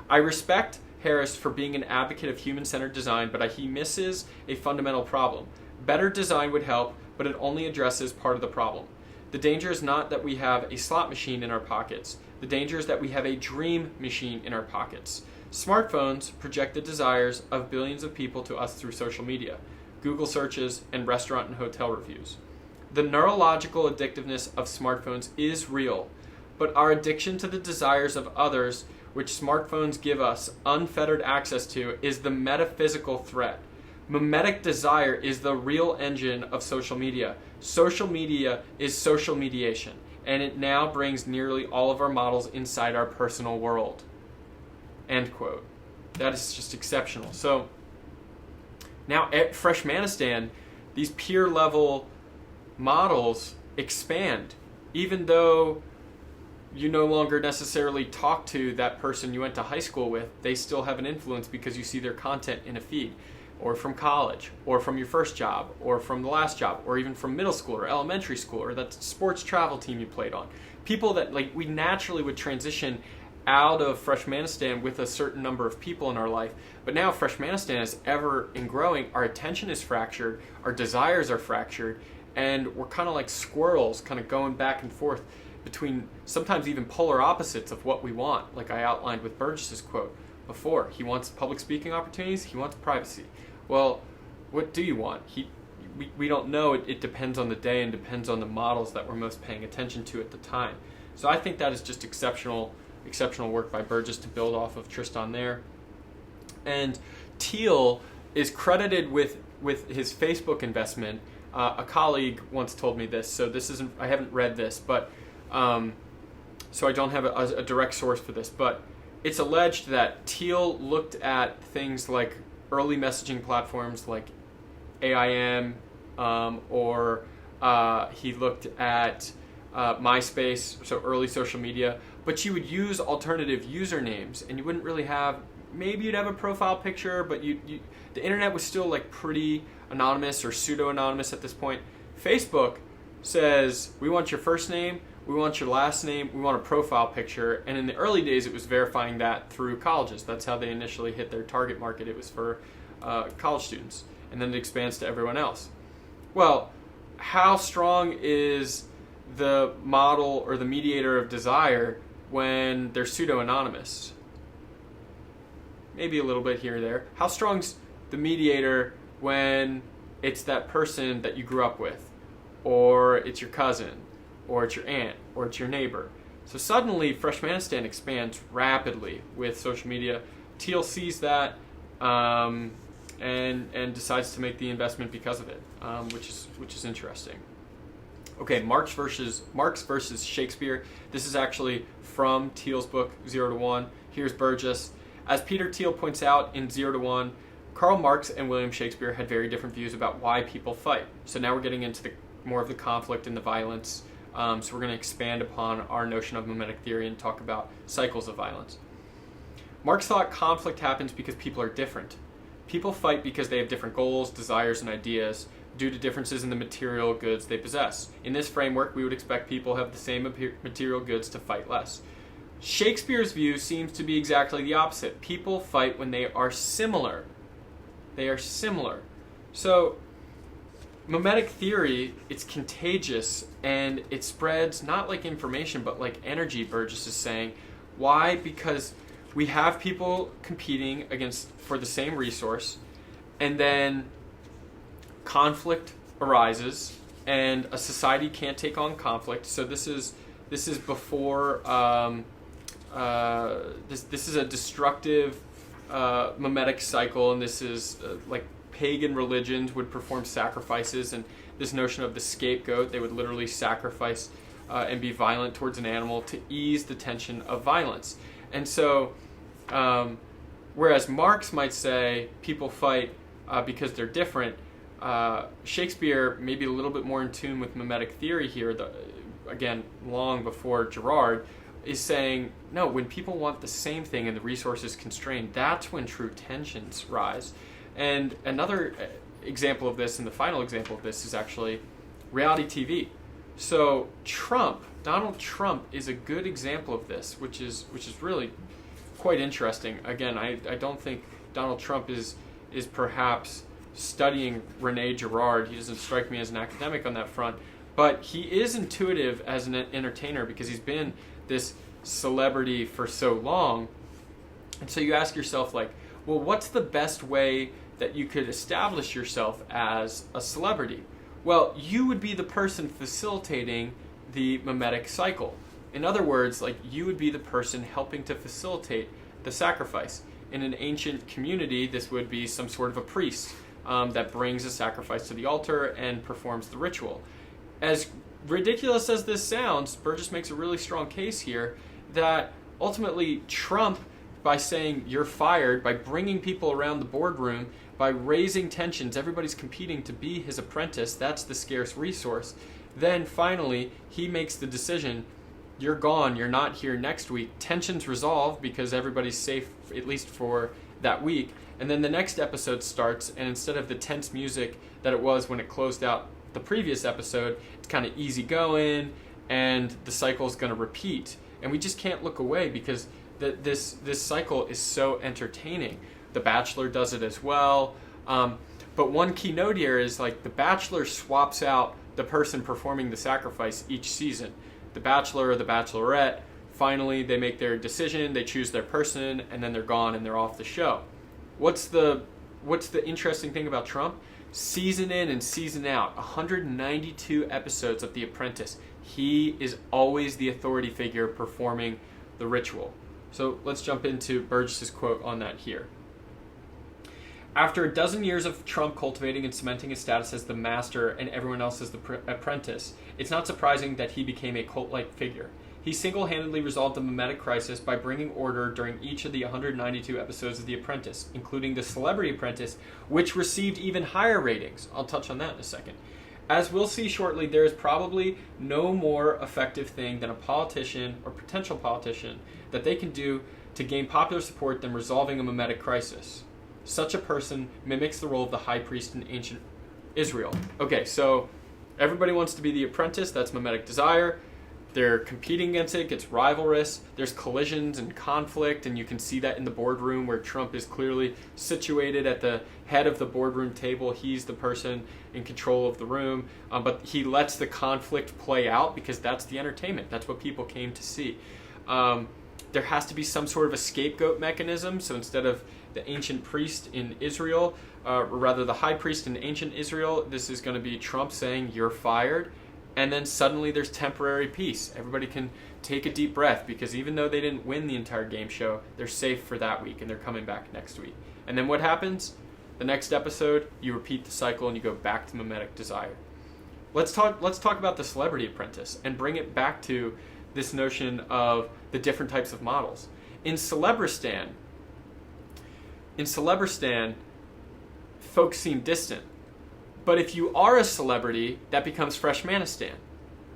"I respect Harris for being an advocate of human-centered design, but he misses a fundamental problem. Better design would help, but it only addresses part of the problem. The danger is not that we have a slot machine in our pockets. The danger is that we have a dream machine in our pockets. Smartphones project the desires of billions of people to us through social media, Google searches, and restaurant and hotel reviews. The neurological addictiveness of smartphones is real, but our addiction to the desires of others, which smartphones give us unfettered access to, is the metaphysical threat. Mimetic desire is the real engine of social media. Social media is social mediation, and it now brings nearly all of our models inside our personal world. End quote. That is just exceptional. So now at Freshmanistan, these peer level models expand, even though you no longer necessarily talk to that person you went to high school with. They still have an influence because you see their content in a feed, or from college, or from your first job, or from the last job, or even from middle school or elementary school, or that sports travel team you played on. People that, like, we naturally would transition out of Freshmanistan with a certain number of people in our life. But now Freshmanistan is ever in growing. Our attention is fractured, our desires are fractured, and we're kind of like squirrels, kind of going back and forth between sometimes even polar opposites of what we want, like I outlined with Burgis's quote before. He wants public speaking opportunities, he wants privacy. Well, what do you want? We don't know. It depends on the day and depends on the models that we're most paying attention to at the time. So I think that is just exceptional work by Burgis to build off of Tristan there. And Thiel is credited with his Facebook investment. A colleague once told me this, so this isn't, I haven't read this, but so I don't have a direct source for this, but it's alleged that Thiel looked at things like early messaging platforms like AIM, or he looked at MySpace, so early social media, but you would use alternative usernames, and you wouldn't really have, maybe you'd have a profile picture, but the internet was still like pretty anonymous or pseudo-anonymous at this point. Facebook says, we want your first name, we want your last name, we want a profile picture, and in the early days it was verifying that through colleges. That's how they initially hit their target market. It was for college students, and then it expands to everyone else. Well, how strong is the model or the mediator of desire when they're pseudo-anonymous? Maybe a little bit here or there. How strong's the mediator when it's that person that you grew up with, or it's your cousin, or it's your aunt, or it's your neighbor? So suddenly Freshmanistan expands rapidly with social media. Thiel sees that and decides to make the investment because of it, which is interesting. Okay, Marx versus Shakespeare. This is actually from Thiel's book 0 to 1. Here's Burgis. As Peter Thiel points out in 0 to 1, Karl Marx and William Shakespeare had very different views about why people fight. So now we're getting into more of the conflict and the violence. So we're going to expand upon our notion of mimetic theory and talk about cycles of violence. Marx thought conflict happens because people are different. People fight because they have different goals, desires, and ideas due to differences in the material goods they possess. In this framework, we would expect people who have the same material goods to fight less. Shakespeare's view seems to be exactly the opposite. People fight when they are similar. They are similar. So, mimetic theory, it's contagious, and it spreads not like information, but like energy, Burgis is saying. Why? Because we have people competing for the same resource, and then conflict arises, and a society can't take on conflict. So this is before this is a destructive mimetic cycle, and this is like pagan religions would perform sacrifices, and this notion of the scapegoat, they would literally sacrifice and be violent towards an animal to ease the tension of violence. And so whereas Marx might say people fight because they're different, Shakespeare may be a little bit more in tune with mimetic theory here, again, long before Girard, is saying, no, when people want the same thing and the resource is constrained, that's when true tensions rise. And another example of this, and the final example of this, is actually reality TV. So Donald Trump is a good example of this, which is really quite interesting. Again, I don't think Donald Trump is perhaps studying René Girard. He doesn't strike me as an academic on that front, but he is intuitive as an entertainer because he's been this celebrity for so long. And so you ask yourself, like, well, what's the best way that you could establish yourself as a celebrity? Well, you would be the person facilitating the mimetic cycle. In other words, like, you would be the person helping to facilitate the sacrifice. In an ancient community, this would be some sort of a priest that brings a sacrifice to the altar and performs the ritual. As ridiculous as this sounds, Burgis makes a really strong case here that ultimately Trump, by saying you're fired, by bringing people around the boardroom, by raising tensions, everybody's competing to be his apprentice, that's the scarce resource. Then finally, he makes the decision, you're gone, you're not here next week. Tensions resolve because everybody's safe, at least for that week. And then the next episode starts, and instead of the tense music that it was when it closed out the previous episode, it's kind of easy going, and the cycle's going to repeat. And we just can't look away because this cycle is so entertaining. The Bachelor does it as well. But one key note here is like The Bachelor swaps out the person performing the sacrifice each season. The Bachelor or the Bachelorette, finally they make their decision, they choose their person, and then they're gone and they're off the show. What's the interesting thing about Trump? Season in and season out, 192 episodes of The Apprentice. He is always the authority figure performing the ritual. So let's jump into Burgess's quote on that here. After a dozen years of Trump cultivating and cementing his status as the master and everyone else as the apprentice, it's not surprising that he became a cult-like figure. He single-handedly resolved the mimetic crisis by bringing order during each of the 192 episodes of The Apprentice, including the Celebrity Apprentice, which received even higher ratings. I'll touch on that in a second. As we'll see shortly, there is probably no more effective thing than a politician or potential politician that they can do to gain popular support than resolving a mimetic crisis. Such a person mimics the role of the high priest in ancient Israel. Okay, so everybody wants to be the apprentice. That's mimetic desire. They're competing against it. It gets rivalrous. There's collisions and conflict, and you can see that in the boardroom where Trump is clearly situated at the head of the boardroom table. He's the person in control of the room, but he lets the conflict play out because that's the entertainment. That's what people came to see. There has to be some sort of a scapegoat mechanism. So instead of the ancient priest in Israel, or rather the high priest in ancient Israel, this is going to be Trump saying, you're fired. And then suddenly there's temporary peace. Everybody can take a deep breath because even though they didn't win the entire game show, they're safe for that week and they're coming back next week. And then what happens? The next episode, you repeat the cycle and you go back to mimetic desire. Let's talk about the Celebrity Apprentice and bring it back to this notion of the different types of models. In Celebristan, folks seem distant. But if you are a celebrity, that becomes Freshmanistan.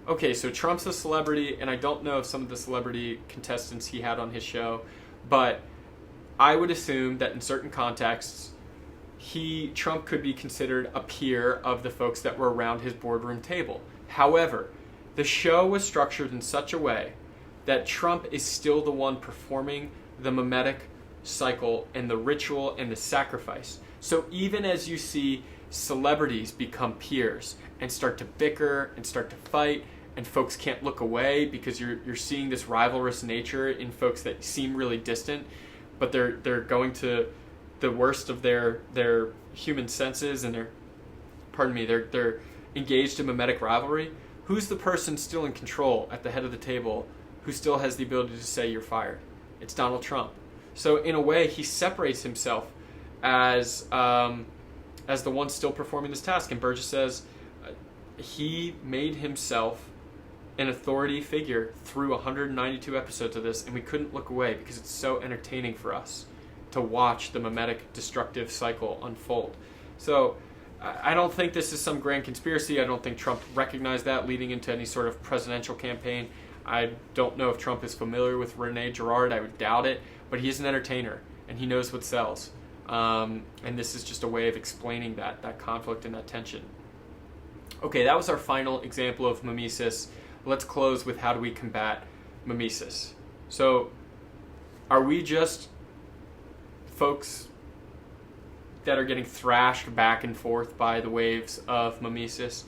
Okay, so Trump's a celebrity, and I don't know if some of the celebrity contestants he had on his show, but I would assume that in certain contexts, Trump could be considered a peer of the folks that were around his boardroom table. However, the show was structured in such a way that Trump is still the one performing the mimetic cycle and the ritual and the sacrifice. So even as you see celebrities become peers and start to bicker and start to fight, and folks can't look away because you're seeing this rivalrous nature in folks that seem really distant, but they're going to the worst of their human senses, and they're engaged in mimetic rivalry. Who's the person still in control at the head of the table who still has the ability to say you're fired? It's Donald Trump. So in a way, he separates himself as the one still performing this task. And Burgess says he made himself an authority figure through 192 episodes of this, and we couldn't look away because it's so entertaining for us to watch the mimetic destructive cycle unfold. So I don't think this is some grand conspiracy. I don't think Trump recognized that leading into any sort of presidential campaign. I don't know if Trump is familiar with René Girard. I would doubt it, but he's an entertainer, and he knows what sells. And this is just a way of explaining that conflict and that tension. Okay, that was our final example of mimesis. Let's close with how do we combat mimesis. So, are we just folks that are getting thrashed back and forth by the waves of mimesis?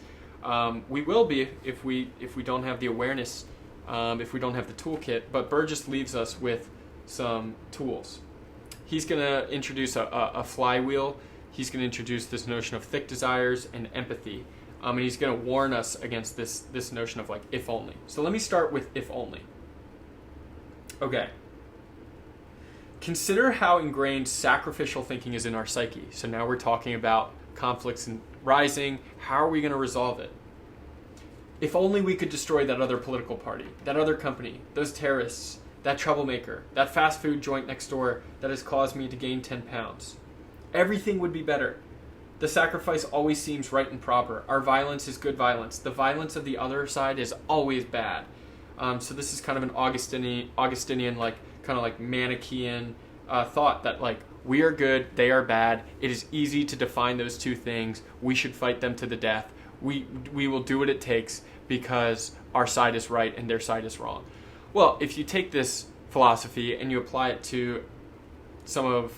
We will be if we don't have the awareness, if we don't have the toolkit. But Burgess leaves us with some tools. He's going to introduce a flywheel. He's going to introduce this notion of thick desires and empathy. And he's going to warn us against this notion of like, if only. So let me start with if only. Okay. Consider how ingrained sacrificial thinking is in our psyche. So now we're talking about conflicts rising. How are we going to resolve it? If only we could destroy that other political party, that other company, those terrorists, that troublemaker, that fast food joint next door that has caused me to gain 10 pounds. Everything would be better. The sacrifice always seems right and proper. Our violence is good violence. The violence of the other side is always bad. So this is kind of an Augustinian, like kind of like Manichaean thought that like we are good, they are bad. It is easy to define those two things. We should fight them to the death. We will do what it takes because our side is right and their side is wrong. Well, if you take this philosophy and you apply it to some of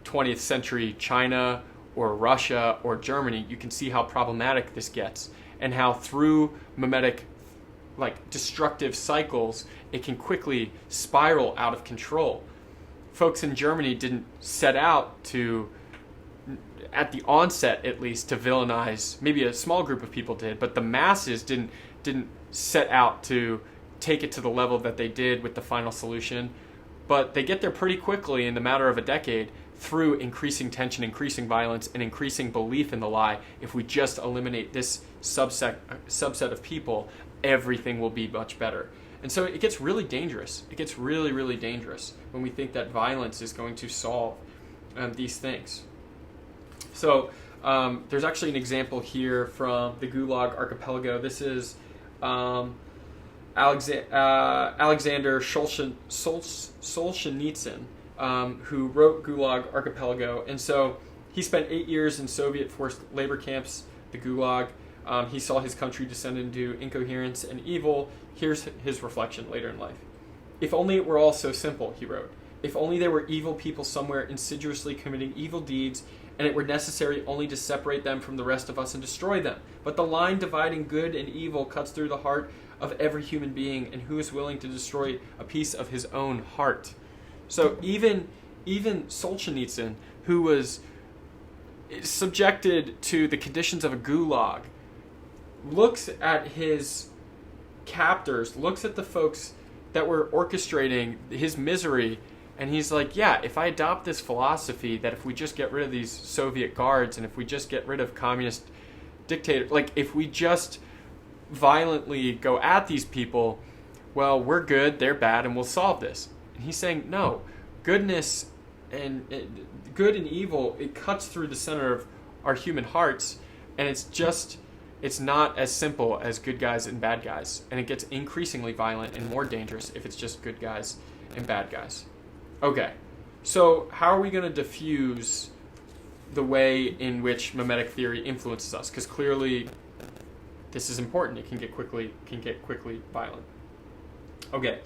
20th century China or Russia or Germany, you can see how problematic this gets and how through mimetic like destructive cycles it can quickly spiral out of control. Folks in Germany didn't set out to, at the onset at least, to villainize. Maybe a small group of people did, but the masses didn't set out to take it to the level that they did with the final solution. But they get there pretty quickly in the matter of a decade through increasing tension, increasing violence, and increasing belief in the lie. If we just eliminate this subset of people, everything will be much better. And so it gets really dangerous. It gets really, really dangerous when we think that violence is going to solve these things. So there's actually an example here from the Gulag Archipelago. This is Alexander Solzhenitsyn, who wrote Gulag Archipelago. And so he spent 8 years in Soviet forced labor camps, the Gulag. He saw his country descend into incoherence and evil. Here's his reflection later in life. If only it were all so simple, he wrote. If only there were evil people somewhere insidiously committing evil deeds, and it were necessary only to separate them from the rest of us and destroy them. But the line dividing good and evil cuts through the heart of every human being, and who is willing to destroy a piece of his own heart? So even Solzhenitsyn, who was subjected to the conditions of a gulag, looks at his captors, looks at the folks that were orchestrating his misery, and he's like, yeah, if I adopt this philosophy that if we just get rid of these Soviet guards and if we just get rid of communist dictators, like if we just violently go at these people, well, we're good, they're bad, and we'll solve this. And he's saying, no, goodness and good and evil, it cuts through the center of our human hearts, and it's not as simple as good guys and bad guys, and it gets increasingly violent and more dangerous if it's just good guys and bad guys. Okay, so how are we going to diffuse the way in which mimetic theory influences us? Because clearly this is important. It can get quickly violent. Okay.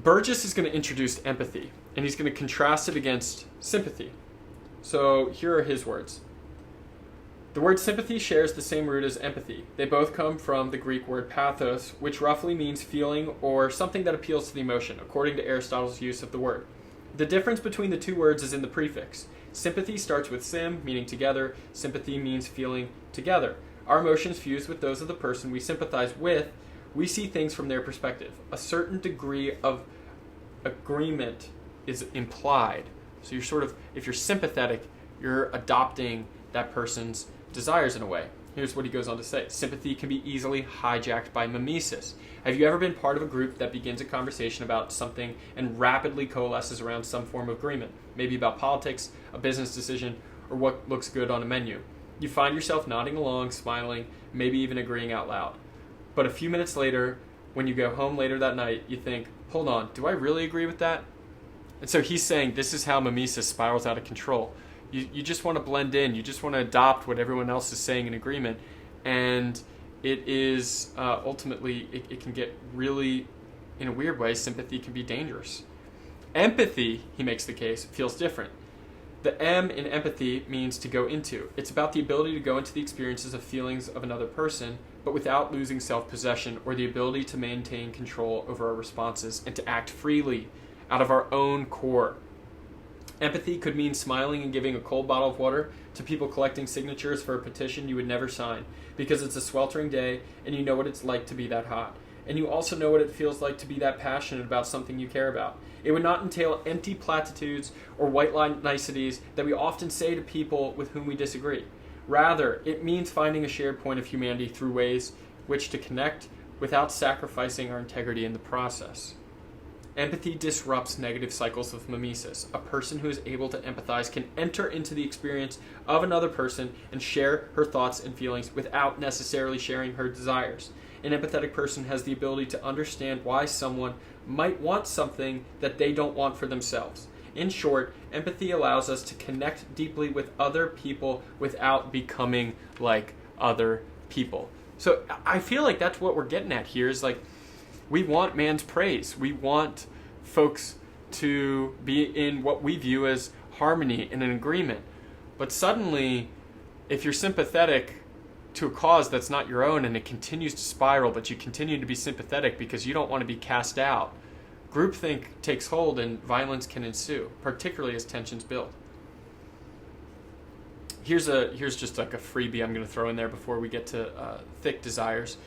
Burgis is going to introduce empathy, and he's going to contrast it against sympathy. So here are his words. The word sympathy shares the same root as empathy. They both come from the Greek word pathos, which roughly means feeling or something that appeals to the emotion, according to Aristotle's use of the word. The difference between the two words is in the prefix. Sympathy starts with sim, meaning together. Sympathy means feeling together. Our emotions fuse with those of the person we sympathize with. We see things from their perspective. A certain degree of agreement is implied. So you're sort of, if you're sympathetic, you're adopting that person's desires in a way. Here's what he goes on to say. Sympathy can be easily hijacked by mimesis. Have you ever been part of a group that begins a conversation about something and rapidly coalesces around some form of agreement? Maybe about politics, a business decision, or what looks good on a menu. You find yourself nodding along, smiling, maybe even agreeing out loud. But a few minutes later, when you go home later that night, you think, hold on, do I really agree with that? And so he's saying this is how mimesis spirals out of control. You just want to blend in. You just want to adopt what everyone else is saying in agreement. And it is ultimately, it can get really, in a weird way, sympathy can be dangerous. Empathy, he makes the case, feels different. The M in empathy means to go into. It's about the ability to go into the experiences of feelings of another person, but without losing self-possession or the ability to maintain control over our responses and to act freely out of our own core. Empathy could mean smiling and giving a cold bottle of water to people collecting signatures for a petition you would never sign because it's a sweltering day and you know what it's like to be that hot. and you also know what it feels like to be that passionate about something you care about. It would not entail empty platitudes or white line niceties that we often say to people with whom we disagree. Rather, it means finding a shared point of humanity through ways which to connect without sacrificing our integrity in the process. Empathy disrupts negative cycles of mimesis. A person who is able to empathize can enter into the experience of another person and share her thoughts and feelings without necessarily sharing her desires. An empathetic person has the ability to understand why someone might want something that they don't want for themselves. In short, empathy allows us to connect deeply with other people without becoming like other people. So I feel like that's what we're getting at here, is like, we want man's praise. We want folks to be in what we view as harmony and an agreement. But suddenly, if you're sympathetic to a cause that's not your own and it continues to spiral, but you continue to be sympathetic because you don't want to be cast out, groupthink takes hold and violence can ensue, particularly as tensions build. Here's just like a freebie I'm going to throw in there before we get to thick desires,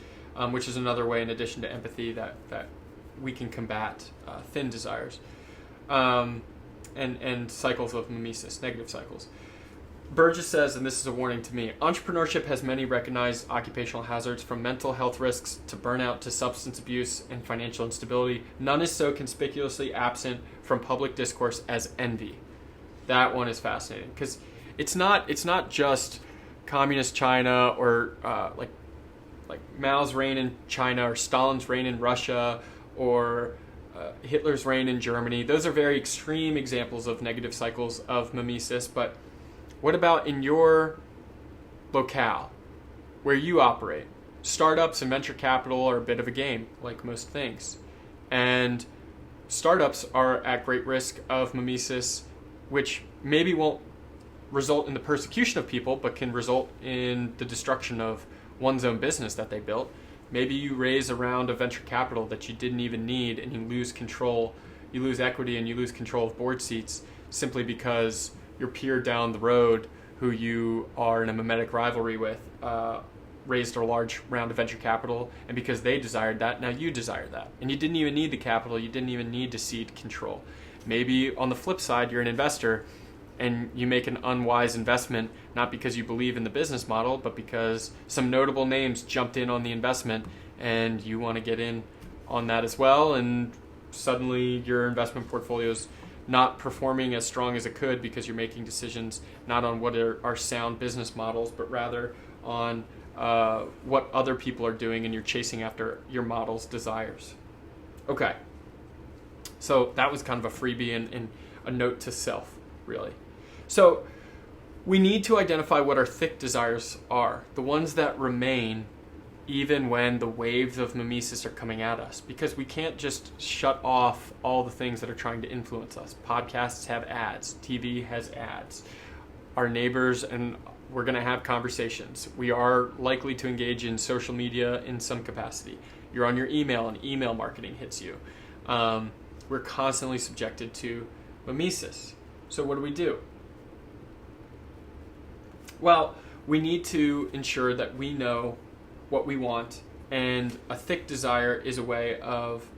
which is another way, in addition to empathy, that we can combat thin desires and cycles of mimesis, negative cycles. Burgis says, and this is a warning to me, entrepreneurship has many recognized occupational hazards, from mental health risks to burnout to substance abuse and financial instability. None is so conspicuously absent from public discourse as envy. That one is fascinating, because it's not just communist China or like Mao's reign in China or Stalin's reign in Russia or Hitler's reign in Germany. Those are very extreme examples of negative cycles of mimesis, but what about in your locale, where you operate? Startups and venture capital are a bit of a game, like most things. And startups are at great risk of mimesis, which maybe won't result in the persecution of people, but can result in the destruction of one's own business that they built. Maybe you raise a round of venture capital that you didn't even need, and you lose control, you lose equity, and you lose control of board seats simply because your peer down the road, who you are in a mimetic rivalry with, raised a large round of venture capital, and because they desired that, now you desire that. And you didn't even need the capital, you didn't even need to cede control. Maybe on the flip side, you're an investor, and you make an unwise investment, not because you believe in the business model, but because some notable names jumped in on the investment, and you want to get in on that as well, and suddenly your investment portfolio's not performing as strong as it could because you're making decisions not on what are sound business models, but rather on what other people are doing, and you're chasing after your model's desires. Okay, so that was kind of a freebie and a note to self, really. So we need to identify what our thick desires are, the ones that remain even when the waves of mimesis are coming at us, because we can't just shut off all the things that are trying to influence us. Podcasts have ads, TV has ads, our neighbors, and we're going to have conversations. We are likely to engage in social media in some capacity. You're on your email and email marketing hits you. We're constantly subjected to mimesis. So what do? Well, we need to ensure that we know what we want, and a thick desire is a way of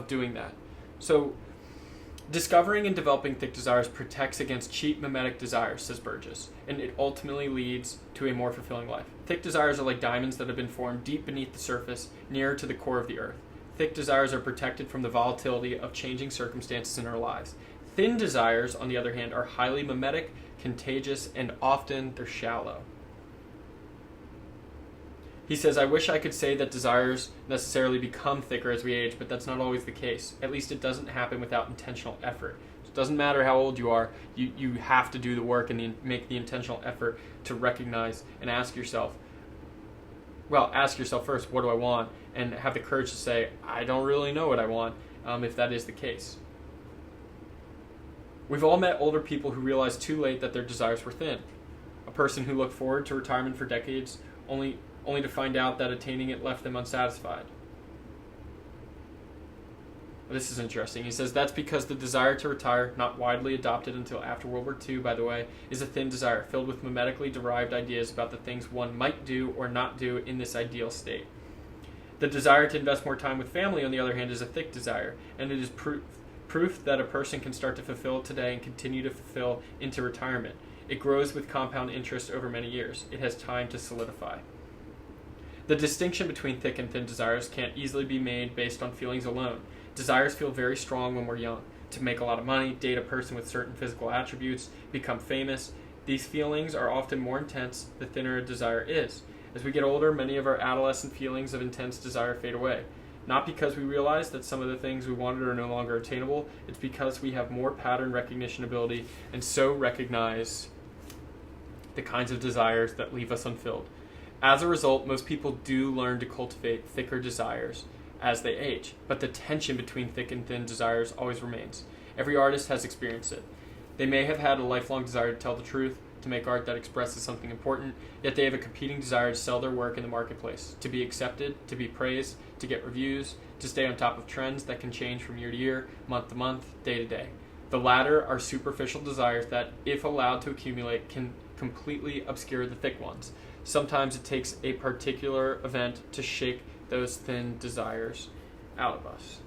doing that. So discovering and developing thick desires protects against cheap mimetic desires, says Burgis, and it ultimately leads to a more fulfilling life. Thick desires are like diamonds that have been formed deep beneath the surface, nearer to the core of the earth. Thick desires are protected from the volatility of changing circumstances in our lives. Thin desires, on the other hand, are highly mimetic, contagious, and often they're shallow. He says, I wish I could say that desires necessarily become thicker as we age, but that's not always the case. At least it doesn't happen without intentional effort. It doesn't matter how old you are, you have to do the work and make the intentional effort to recognize and ask yourself first, what do I want? And have the courage to say, I don't really know what I want, if that is the case. We've all met older people who realized too late that their desires were thin. A person who looked forward to retirement for decades only to find out that attaining it left them unsatisfied. This is interesting. He says that's because the desire to retire, not widely adopted until after World War II, by the way, is a thin desire filled with mimetically derived ideas about the things one might do or not do in this ideal state. The desire to invest more time with family, on the other hand, is a thick desire, and it is proof that a person can start to fulfill today and continue to fulfill into retirement. It grows with compound interest over many years. It has time to solidify. The distinction between thick and thin desires can't easily be made based on feelings alone. Desires feel very strong when we're young. To make a lot of money, date a person with certain physical attributes, become famous. These feelings are often more intense the thinner a desire is. As we get older, many of our adolescent feelings of intense desire fade away. Not because we realize that some of the things we wanted are no longer attainable, it's because we have more pattern recognition ability and so recognize the kinds of desires that leave us unfilled. As a result, most people do learn to cultivate thicker desires as they age, but the tension between thick and thin desires always remains. Every artist has experienced it. They may have had a lifelong desire to tell the truth, to make art that expresses something important, yet they have a competing desire to sell their work in the marketplace, to be accepted, to be praised, to get reviews, to stay on top of trends that can change from year to year, month to month, day to day. The latter are superficial desires that, if allowed to accumulate, can completely obscure the thick ones. Sometimes it takes a particular event to shake those thin desires out of us.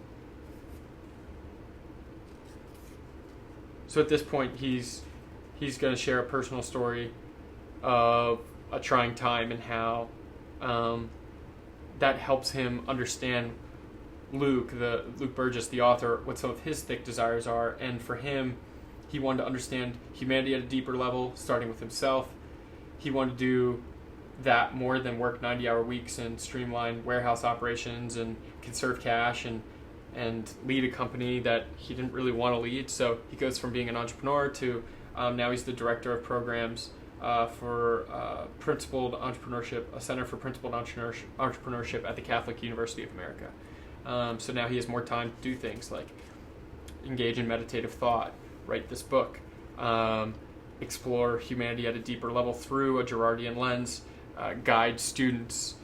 So at this point, he's going to share a personal story of a trying time and how that helps him understand Luke Burgis, the author, what some of his thick desires are. And for him, he wanted to understand humanity at a deeper level, starting with himself. He wanted to do that more than work 90-hour weeks and streamline warehouse operations and conserve cash and lead a company that he didn't really want to lead. So he goes from being an entrepreneur to now he's the director of programs for Principled Entrepreneurship, a Center for Principled Entrepreneurship at the Catholic University of America. So now he has more time to do things like engage in meditative thought, write this book, explore humanity at a deeper level through a Girardian lens, guide students,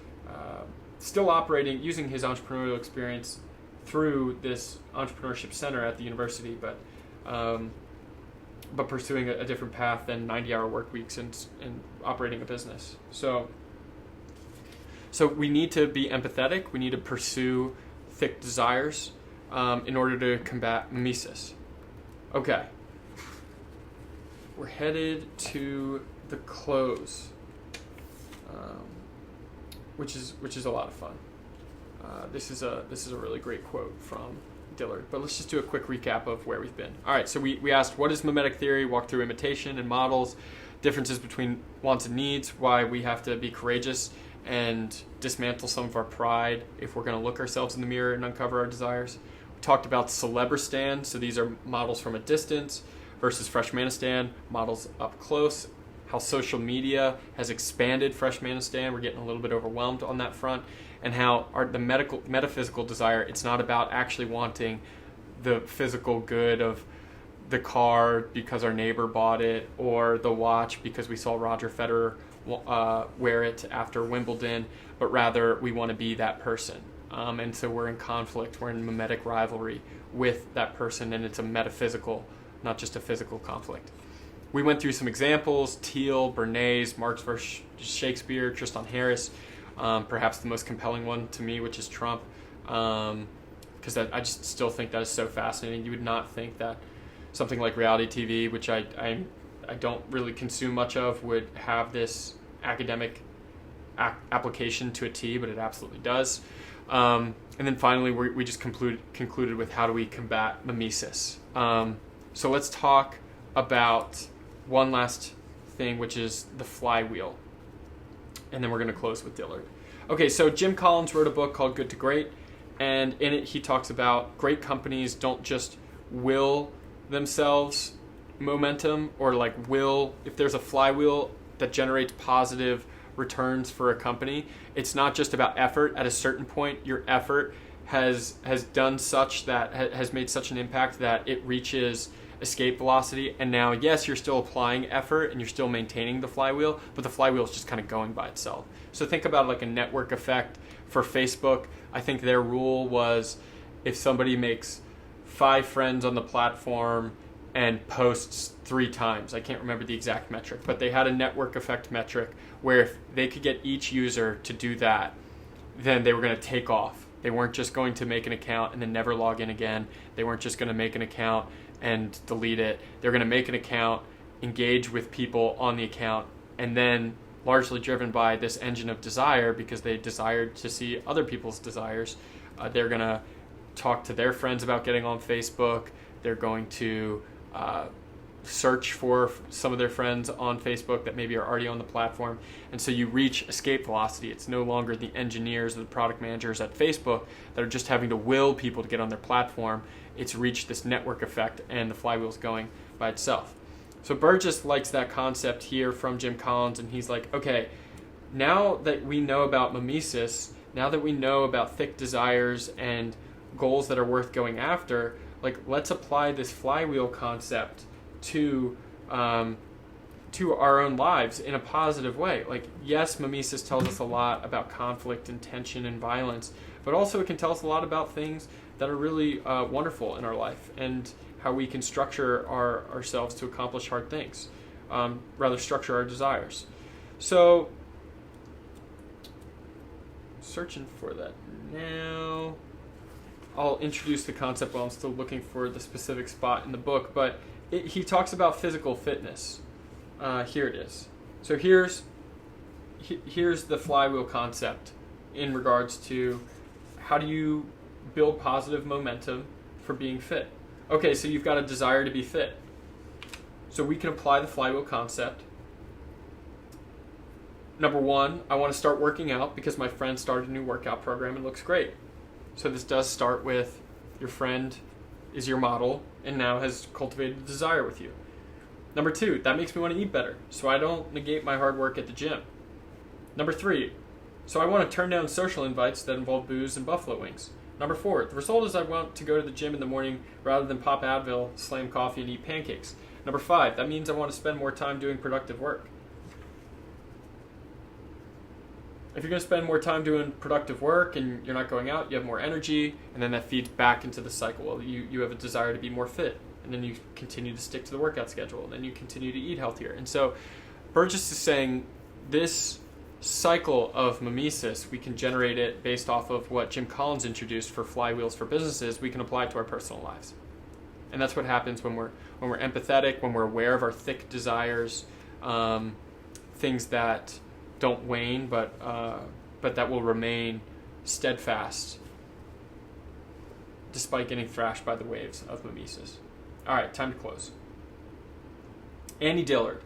still operating, using his entrepreneurial experience through this entrepreneurship center at the university, but pursuing a different path than 90-hour work weeks and operating a business. So we need to be empathetic. We need to pursue thick desires in order to combat mimesis. Okay. We're headed to the close, which is a lot of fun. This is a really great quote from Dillard, but let's just do a quick recap of where we've been. All right, so we asked, what is mimetic theory? Walk through imitation and models, differences between wants and needs, why we have to be courageous and dismantle some of our pride if we're going to look ourselves in the mirror and uncover our desires. We talked about Celebristan, so these are models from a distance, versus Freshmanistan, models up close, how social media has expanded Freshmanistan. We're getting a little bit overwhelmed on that front, and how the metaphysical desire, it's not about actually wanting the physical good of the car because our neighbor bought it, or the watch because we saw Roger Federer wear it after Wimbledon, but rather we want to be that person. And so we're in conflict, we're in mimetic rivalry with that person, and it's a metaphysical, not just a physical conflict. We went through some examples: Thiel, Bernays, Marx versus Shakespeare, Tristan Harris, perhaps the most compelling one to me, which is Trump, because I just still think that is so fascinating. You would not think that something like reality TV, which I don't really consume much of, would have this academic application to a T, but it absolutely does. And then finally, we just concluded with how do we combat mimesis. So let's talk about one last thing, which is the flywheel. And then we're going to close with Dillard. Okay, so Jim Collins wrote a book called Good to Great, and in it he talks about great companies don't just will themselves momentum, or if there's a flywheel that generates positive returns for a company, it's not just about effort. At a certain point, your effort has done such that has made such an impact that it reaches escape velocity, and now yes, you're still applying effort and you're still maintaining the flywheel, but the flywheel is just kind of going by itself. So think about it like a network effect. For Facebook, I think their rule was if somebody makes 5 friends on the platform and posts 3 times, I can't remember the exact metric, but they had a network effect metric where if they could get each user to do that, then they were going to take off. They weren't just going to make an account and then never log in again. They weren't just going to make an account and delete it. They're going to make an account, engage with people on the account, and then, largely driven by this engine of desire, because they desired to see other people's desires, they're going to talk to their friends about getting on Facebook. They're going to search for some of their friends on Facebook that maybe are already on the platform. And so you reach escape velocity. It's no longer the engineers or the product managers at Facebook that are just having to will people to get on their platform. It's reached this network effect, and the flywheel's going by itself. So Burgis likes that concept here from Jim Collins, and he's like, okay, now that we know about mimesis, now that we know about thick desires and goals that are worth going after, like, let's apply this flywheel concept to our own lives in a positive way. Like, yes, mimesis tells us a lot about conflict and tension and violence, but also it can tell us a lot about things that are really wonderful in our life, and how we can structure ourselves to accomplish hard things, structure our desires. So, searching for that now. I'll introduce the concept while I'm still looking for the specific spot in the book, but he talks about physical fitness. Here it is. So here's the flywheel concept in regards to how do you build positive momentum for being fit. Okay, so you've got a desire to be fit. So we can apply the flywheel concept. Number one, I want to start working out because my friend started a new workout program and looks great. So this does start with your friend is your model and now has cultivated a desire with you. Number two, that makes me want to eat better, so I don't negate my hard work at the gym. Number three, so I want to turn down social invites that involve booze and buffalo wings. Number four, the result is I want to go to the gym in the morning rather than pop Advil, slam coffee, and eat pancakes. Number five, that means I want to spend more time doing productive work. If you're going to spend more time doing productive work and you're not going out, you have more energy, and then that feeds back into the cycle. Well, you have a desire to be more fit, and then you continue to stick to the workout schedule, and then you continue to eat healthier. And so Burgis is saying this cycle of mimesis, we can generate it based off of what Jim Collins introduced for flywheels for businesses. We can apply it to our personal lives. And that's what happens when we're empathetic, when we're aware of our thick desires, things that don't wane, but that will remain steadfast despite getting thrashed by the waves of mimesis. All right, time to close. Annie Dillard.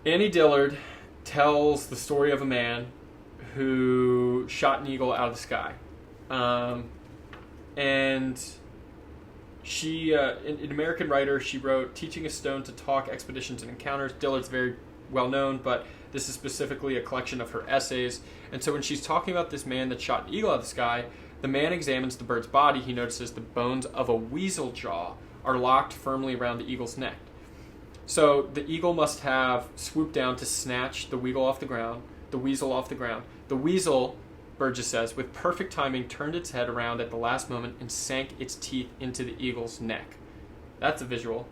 Annie Dillard tells the story of a man who shot an eagle out of the sky. And she, an American writer, she wrote Teaching a Stone to Talk, Expeditions and Encounters. Dillard's very well known, but this is specifically a collection of her essays. And so when she's talking about this man that shot an eagle out of the sky, the man examines the bird's body. He notices the bones of a weasel jaw are locked firmly around the eagle's neck. So the eagle must have swooped down to snatch the weasel off the ground. The weasel, Burgis says, with perfect timing, turned its head around at the last moment and sank its teeth into the eagle's neck. That's a visual.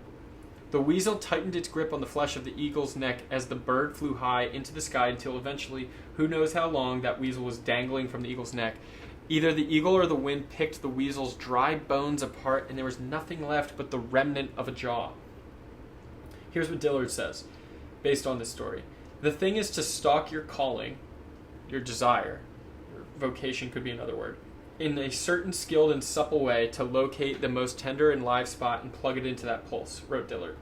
The weasel tightened its grip on the flesh of the eagle's neck as the bird flew high into the sky until eventually, who knows how long, that weasel was dangling from the eagle's neck. Either the eagle or the wind picked the weasel's dry bones apart, and there was nothing left but the remnant of a jaw. Here's what Dillard says, based on this story. The thing is to stalk your calling, your desire, your vocation could be another word, in a certain skilled and supple way to locate the most tender and live spot and plug it into that pulse, wrote Dillard.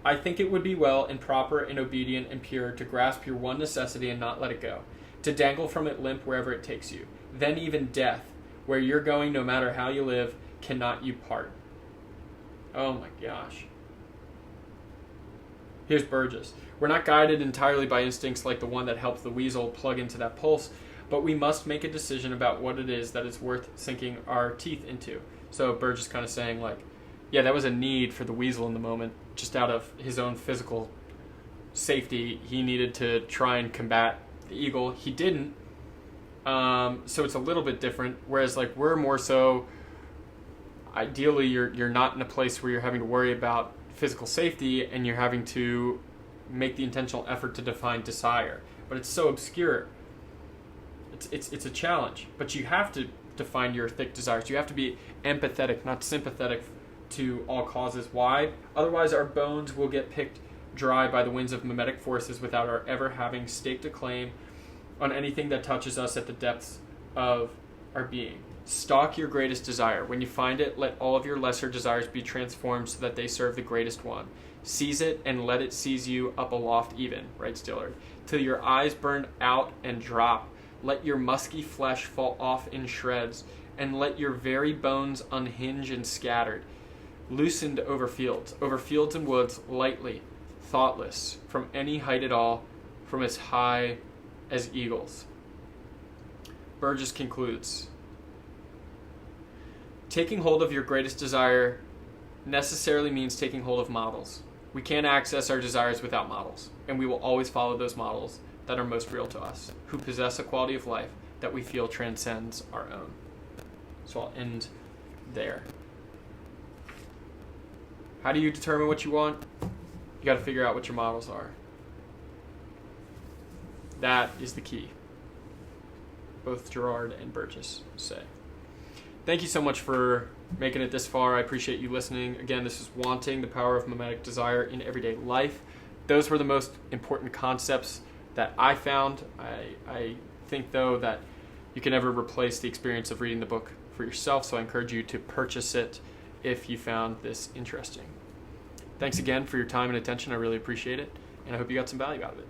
I think it would be well and proper and obedient and pure to grasp your one necessity and not let it go, to dangle from it limp wherever it takes you. Then even death, where you're going no matter how you live, cannot you part. Oh my gosh. Here's Burgis. We're not guided entirely by instincts like the one that helped the weasel plug into that pulse, but we must make a decision about what it is that is worth sinking our teeth into. So Burgis kind of saying like, yeah, that was a need for the weasel in the moment, just out of his own physical safety. He needed to try and combat the eagle. He didn't. So it's a little bit different. Whereas like we're more so, ideally you're not in a place where you're having to worry about physical safety and you're having to make the intentional effort to define desire. But it's so obscure. It's a challenge, but you have to define your thick desires. You have to be empathetic, not sympathetic to all causes. Why? Otherwise, our bones will get picked dry by the winds of mimetic forces without our ever having staked a claim on anything that touches us at the depths of our being. Stalk your greatest desire. When you find it, let all of your lesser desires be transformed so that they serve the greatest one. Seize it and let it seize you up aloft even, writes Dillard, till your eyes burn out and drop. Let your musky flesh fall off in shreds, and let your very bones unhinge and scattered, loosened over fields and woods, lightly, thoughtless, from any height at all, from as high as eagles. Burgis concludes, taking hold of your greatest desire necessarily means taking hold of models. We can't access our desires without models, and we will always follow those models that are most real to us, who possess a quality of life that we feel transcends our own. So I'll end there. How do you determine what you want? You got to figure out what your models are. That is the key. Both Girard and Burgis say. Thank you so much for making it this far. I appreciate you listening. Again, this is Wanting, the Power of Mimetic Desire in Everyday Life. Those were the most important concepts that I found. I think, though, that you can never replace the experience of reading the book for yourself, so I encourage you to purchase it if you found this interesting. Thanks again for your time and attention. I really appreciate it, and I hope you got some value out of it.